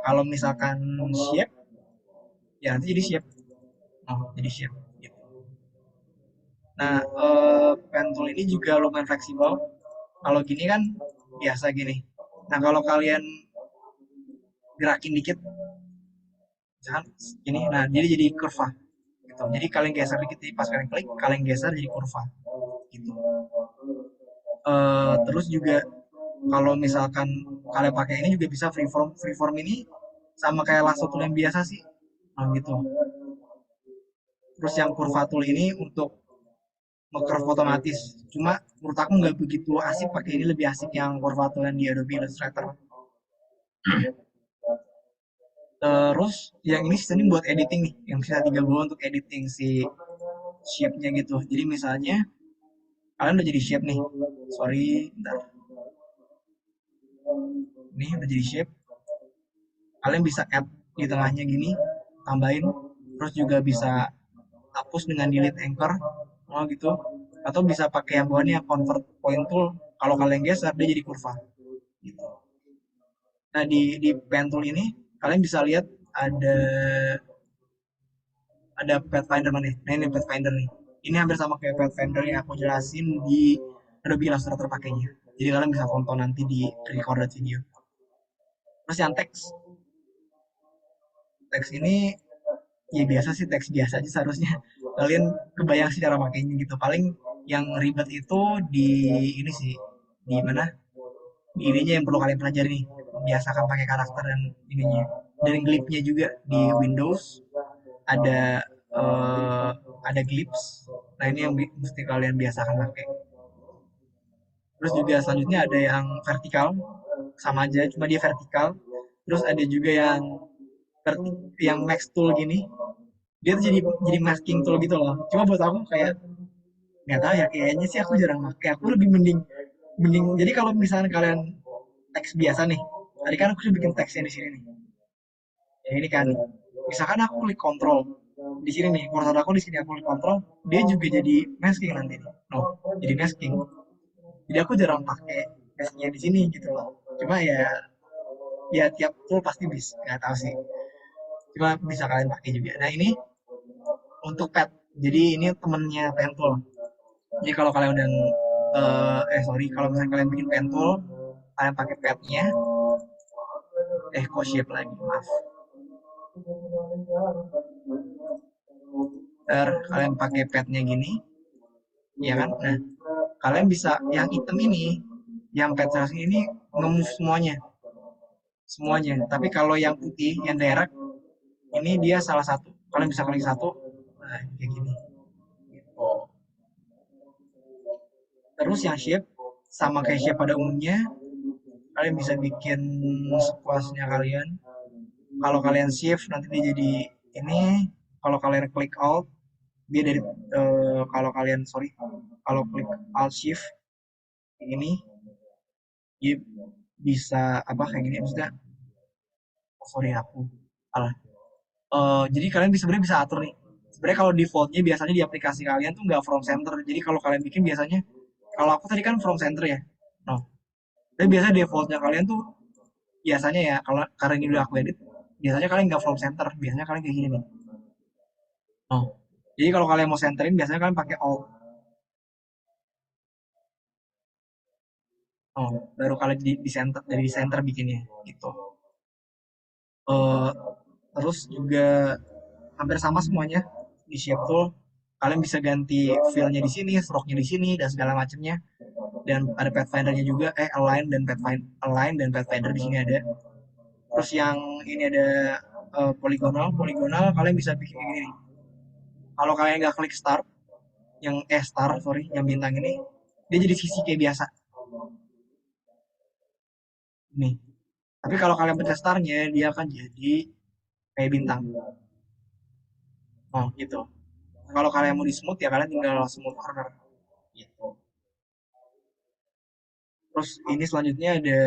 Kalau misalkan shape, ya nanti jadi shape. Oh, jadi shape. Gitu. Nah, pen tool ini juga lumayan fleksibel. Kalau gini kan biasa gini. Nah, kalau kalian gerakin dikit, misalkan gini, nah jadi kurva. Gitu. Jadi kalian geser dikit, pas kalian klik, kalian geser jadi kurva. Gitu. Terus juga kalau misalkan kalian pakai ini juga bisa freeform. Freeform ini sama kayak lasso tool yang biasa sih, nah gitu. Terus yang curva tool ini untuk nge-curve otomatis, cuma menurut aku nggak begitu asik pakai ini, lebih asik yang curva tool yang di Adobe Illustrator. Terus yang ini sistemnya buat editing nih, yang bisa 3 bulan untuk editing si shape-nya gitu. Jadi misalnya kalian udah jadi shape nih, sorry bentar, nih udah jadi shape, kalian bisa add di tengahnya gini, tambahin, terus juga bisa hapus dengan delete anchor, oh gitu, atau bisa pakai yang bawahnya convert point tool. Kalau kalian geser dia jadi kurva gitu. Nah, di pen tool ini kalian bisa lihat ada pathfinder mana nih. Nah, ini pathfinder nih, ini hampir sama kayak pathfinder yang aku jelasin di Adobe Illustrator pakainya, jadi kalian bisa tonton nanti di recorded video. Terus yang teks, teks ini ya biasa sih, teks biasa aja seharusnya. Kalian kebayang sih cara makainya gitu. Paling yang ribet itu di ini sih, di mana, di ininya yang perlu kalian pelajari nih, membiasakan pakai karakter dan ininya, dan glipnya juga di Windows ada, eh, ada glips. Nah, ini yang mesti kalian biasakan pakai. Terus juga selanjutnya ada yang vertikal, sama aja cuma dia vertikal. Terus ada juga yang yang max tool gini, dia tuh jadi masking tool gitu loh. Cuma buat aku kayak nggak tahu ya, kayaknya sih aku jarang pakai. Aku lebih mending mending jadi kalau misalnya kalian teks biasa nih, tadi kan aku sudah bikin teksnya di sini nih, ya ini kan, misalkan aku klik kontrol di sini nih, kursor aku di sini, aku klik kontrol, dia juga jadi masking nanti nih, no, jadi masking. Jadi aku jarang pakai maskingnya di sini gitu loh. Cuma ya tiap tool pasti bisa, nggak tahu sih, cuma bisa kalian pakai juga. Nah, ini untuk pad, jadi ini temennya pen tool. Jadi kalau kalian udah sorry, kalau misalnya kalian bikin pen tool, kalian pakai padnya, kok shape lagi, maaf. Kalian pakai padnya gini, ya kan? Nah, kalian bisa yang hitam ini, yang pad seleksi ini nge-move semuanya, semuanya. Tapi kalau yang putih, yang direct, ini dia salah satu. Kalian bisa klik satu, nah kayak gini. Oh. Terus yang shape, sama kayak shape pada umumnya, kalian bisa bikin sepuasnya kalian. Kalau kalian shift nanti dia jadi ini. Kalau kalian klik alt, dia dari kalau kalian sorry, kalau klik alt shift ini, dia bisa apa kayak gini maksudnya. Oh, sorry aku salah. Jadi kalian bisa sebenarnya bisa atur nih. Sebenarnya kalau defaultnya biasanya di aplikasi kalian tuh nggak from center. Jadi kalau kalian bikin biasanya, kalau aku tadi kan from center ya. No. Tapi biasanya defaultnya kalian tuh biasanya ya, kalau karena ini udah aku edit, biasanya kalian nggak from center. Biasanya kalian kayak gini nih. No. Jadi kalau kalian mau centerin biasanya kalian pakai alt. Oh, baru kali di center dari center bikinnya gitu. Eh, terus juga hampir sama semuanya di shape tool. Kalian bisa ganti fill-nya di sini, stroke-nya di sini dan segala macamnya. Dan ada pathfinder-nya juga, align dan pathfinder di sini ada. Terus yang ini ada polygonal kalian bisa bikin gini. Kalau kalian nggak klik start, yang bintang ini, dia jadi sisi kayak biasa nih. Tapi kalau kalian pencet startnya, dia akan jadi kayak bintang. Oh gitu. Kalau kalian mau di smooth ya kalian tinggal smooth corner. Gitu. Terus ini selanjutnya ada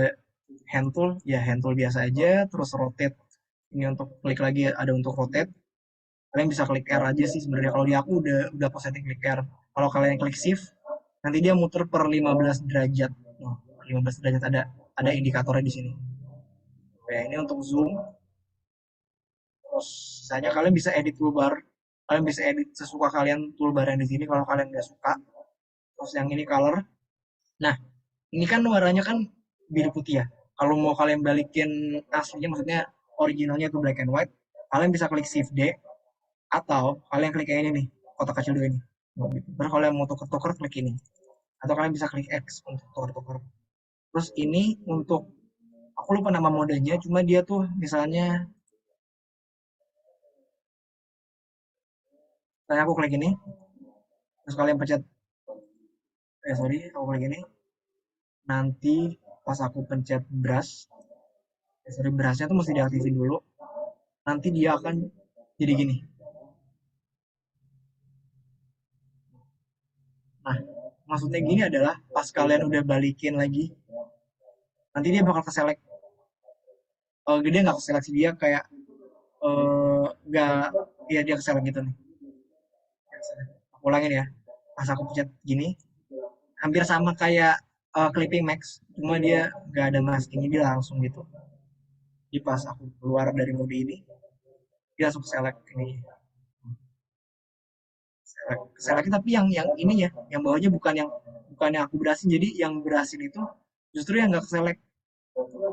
hand tool, ya hand tool biasa aja. Terus rotate, ini untuk klik lagi ada untuk rotate. Kalian bisa klik R aja sih sebenarnya. Kalau di aku udah aku setting klik R. Kalau kalian klik shift, nanti dia muter per 15 derajat. Oh, 15 derajat ada indikatornya di sini. Oke, ini untuk zoom. Terus sisanya kalian bisa edit toolbar. Kalian bisa edit sesuka kalian toolbar yang di sini kalau kalian nggak suka. Terus yang ini color. Nah, ini kan warnanya kan biru putih ya. Kalau mau kalian balikin aslinya, maksudnya originalnya itu black and white, kalian bisa klik shift D atau kalian klik kayak ini nih, kotak kecil dua ini. Terus kalau kalian mau tuker-tuker klik ini. Atau kalian bisa klik X untuk tuker-tuker. Terus ini untuk aku lupa nama modenya, cuma dia tuh misalnya saya aku klik ini, terus kalian pencet sorry, aku klik ini. Nanti pas aku pencet brush, sorry brushnya tuh mesti diaktifin dulu. Nanti dia akan jadi gini. Nah, maksudnya gini adalah pas kalian udah balikin lagi, nanti dia bakal keselek. Dia nggak keseleksi dia kayak nggak, ya dia keselek gitu nih. Aku ulangin ya. Pas aku pencet gini, hampir sama kayak Clipping Max, cuma dia nggak ada maskingnya, dia langsung gitu. Jadi pas aku keluar dari mode ini, dia langsung select ini, select tapi yang ini ya, yang bawahnya bukan yang aku berhasil, jadi yang berhasil itu justru yang nggak select,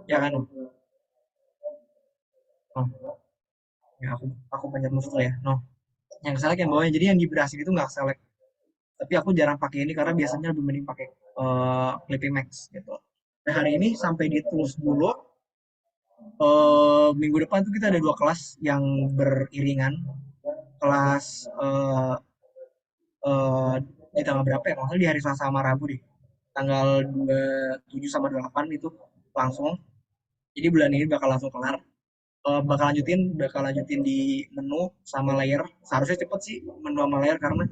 ya kan? Oh, ya aku pencet move tuh ya, no. Yang select yang bawahnya, jadi yang di berhasil itu nggak select. Tapi aku jarang pakai ini karena biasanya lebih mending pakai Clipping Max gitu. Nah, hari ini sampai di tools dulu. Minggu depan tuh kita ada dua kelas yang beriringan. Kelas eh, di tanggal berapa ya? Kalau di hari Selasa sama Rabu deh. Tanggal 27 sama 28 itu langsung. Jadi bulan ini bakal langsung kelar. Bakal lanjutin di menu sama layer. Seharusnya cepet sih menu sama layer karena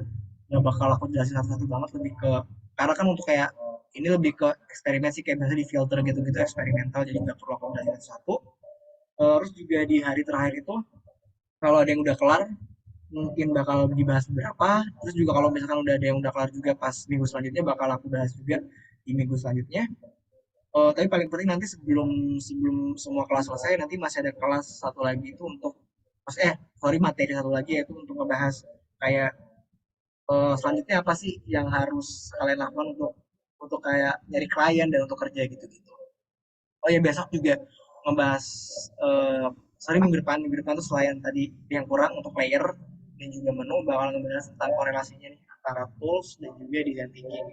nggak bakal aku jelasin satu-satu banget, lebih ke karena kan untuk kayak ini lebih ke eksperimen sih, kayak biasa di filter gitu-gitu eksperimental, jadi nggak perlu aku jelasin satu-satu. Terus juga di hari terakhir itu kalau ada yang udah kelar mungkin bakal dibahas berapa. Terus juga kalau misalkan udah ada yang udah kelar juga pas minggu selanjutnya bakal aku bahas juga di minggu selanjutnya. Tapi paling penting nanti sebelum sebelum semua kelas selesai nanti masih ada kelas satu lagi itu untuk sorry, materi satu lagi yaitu untuk ngebahas kayak selanjutnya apa sih yang harus kalian lakukan untuk kayak nyari klien dan untuk kerja gitu-gitu. Oh ya, besok juga ngebahas sorry, minggu depan tuh selain tadi yang kurang untuk player dan juga menu, bakal ngebahas tentang korelasinya nih antara tools dan juga design thinking.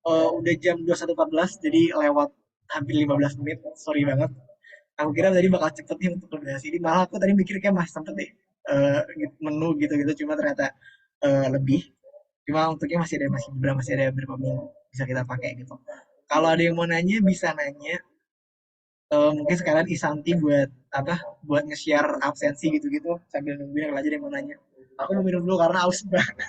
Udah jam 21.14 jadi lewat hampir 15 menit, sorry banget. Aku kira tadi bakal cepet nih untuk ngebahas ini, malah aku tadi mikir kayak masih sempet deh menu gitu-gitu, cuma ternyata lebih. Cuma untuknya masih ada beberapa minggu bisa kita pakai gitu. Kalau ada yang mau nanya bisa nanya. Mungkin sekalian Isanti buat apa, buat nge-share absensi gitu-gitu sambil nungguin yang aja yang mau nanya. Aku mau minum dulu karena aus banget.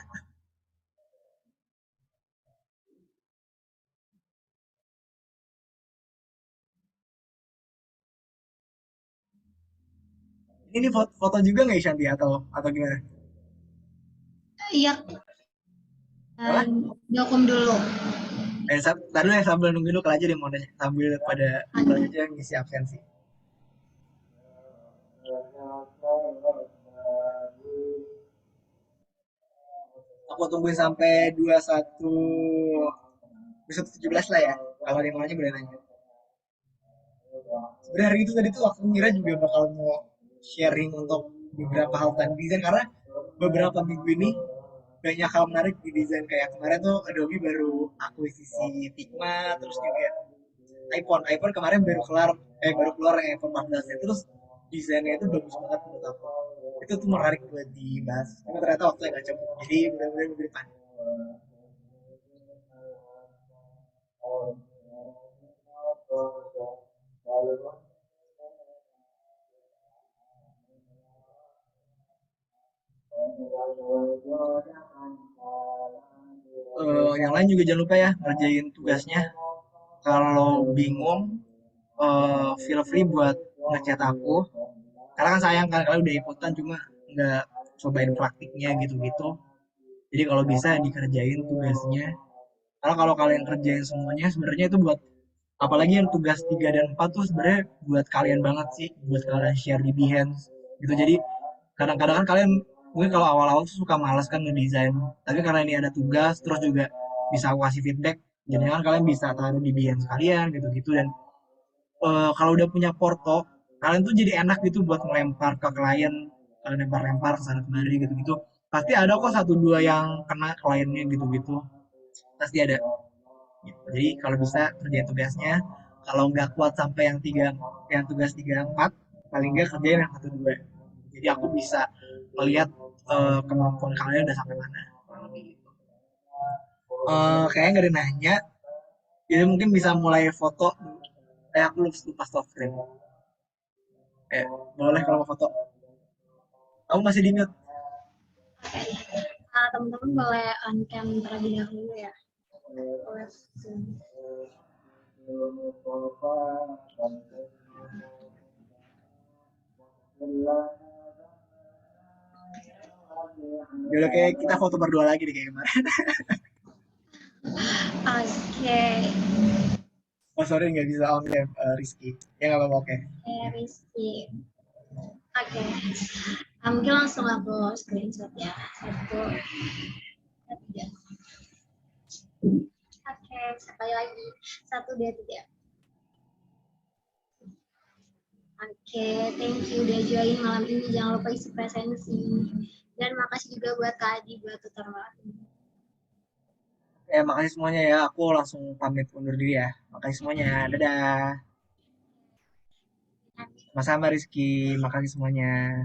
Ini foto juga nggak Isanti atau gimana? Iya, Apa? vakum dulu. Tadi ya, sambil nungguin lu aja deh mau nanya sambil pada aja ngisi absensi. Aku tungguin sampai 21 17 lah ya. Kalau ada yang lainnya boleh nanya. Sebenarnya hari itu tadi tuh aku ngira juga bakal mau sharing untuk beberapa hal tentang desain karena beberapa minggu ini banyak hal menarik di desain kayak kemarin tuh Adobe baru akuisisi Figma terus juga iPhone kemarin baru keluar yang iPhone 14 ya terus desainnya itu bagus banget menurut aku itu tuh menarik buat dibahas tapi ternyata waktunya nggak cukup jadi mudah-mudahan minggu depan. Yang lain juga jangan lupa ya ngerjain tugasnya. Kalau bingung, feel free buat ngechat aku. Karena kan sayang kan kalian udah ikutan cuma nggak cobain praktiknya gitu-gitu. Jadi kalau bisa dikerjain tugasnya. Karena kalau kalian kerjain semuanya sebenarnya itu buat apalagi yang tugas 3 dan 4 tuh sebenarnya buat kalian banget sih, buat kalian share di Behance gitu. Jadi kadang-kadang kan kalian mungkin kalau awal-awal tuh suka malas kan ngedesain, tapi karena ini ada tugas terus juga bisa aku kasih feedback, jadinya kan kalian bisa taruh di Behance kalian gitu-gitu dan kalau udah punya porto, kalian tuh jadi enak gitu buat melempar ke klien, kalian lempar-lempar ke sana kemari gitu-gitu. Pasti ada kok satu dua yang kena kliennya gitu-gitu. Pasti ada. Gitu. Jadi kalau bisa kerjain tugasnya, kalau nggak kuat sampai yang tugas 3 4 paling nggak kerjain yang 1 2. Jadi aku bisa melihat kemampuan kalian udah sampai mana. Gitu. Kayaknya nggak ada nanya, jadi mungkin bisa mulai foto. Aku lupa stop frame. Boleh kalau mau foto. Kamu masih di mute. Teman-teman boleh on cam terlebih dahulu ya. Boleh. Udah kayak kita foto berdua lagi deh kayak kemarin. Oke. Oh sorry nggak bisa on cam Rizky. Ya nggak apa-apa oke. Rizky. Oke. Mungkin langsung aku screenshot ya. 1, 2, 3. Oke, sekali lagi. 1, 2, 3. Oke, thank you udah join malam ini. Jangan lupa isi presensi. Dan makasih juga buat Kak Adi buat tutor malam ini. Makasih semuanya ya. Aku langsung pamit undur diri ya. Makasih semuanya. Dadah. Sama-sama Rizky. Makasih semuanya.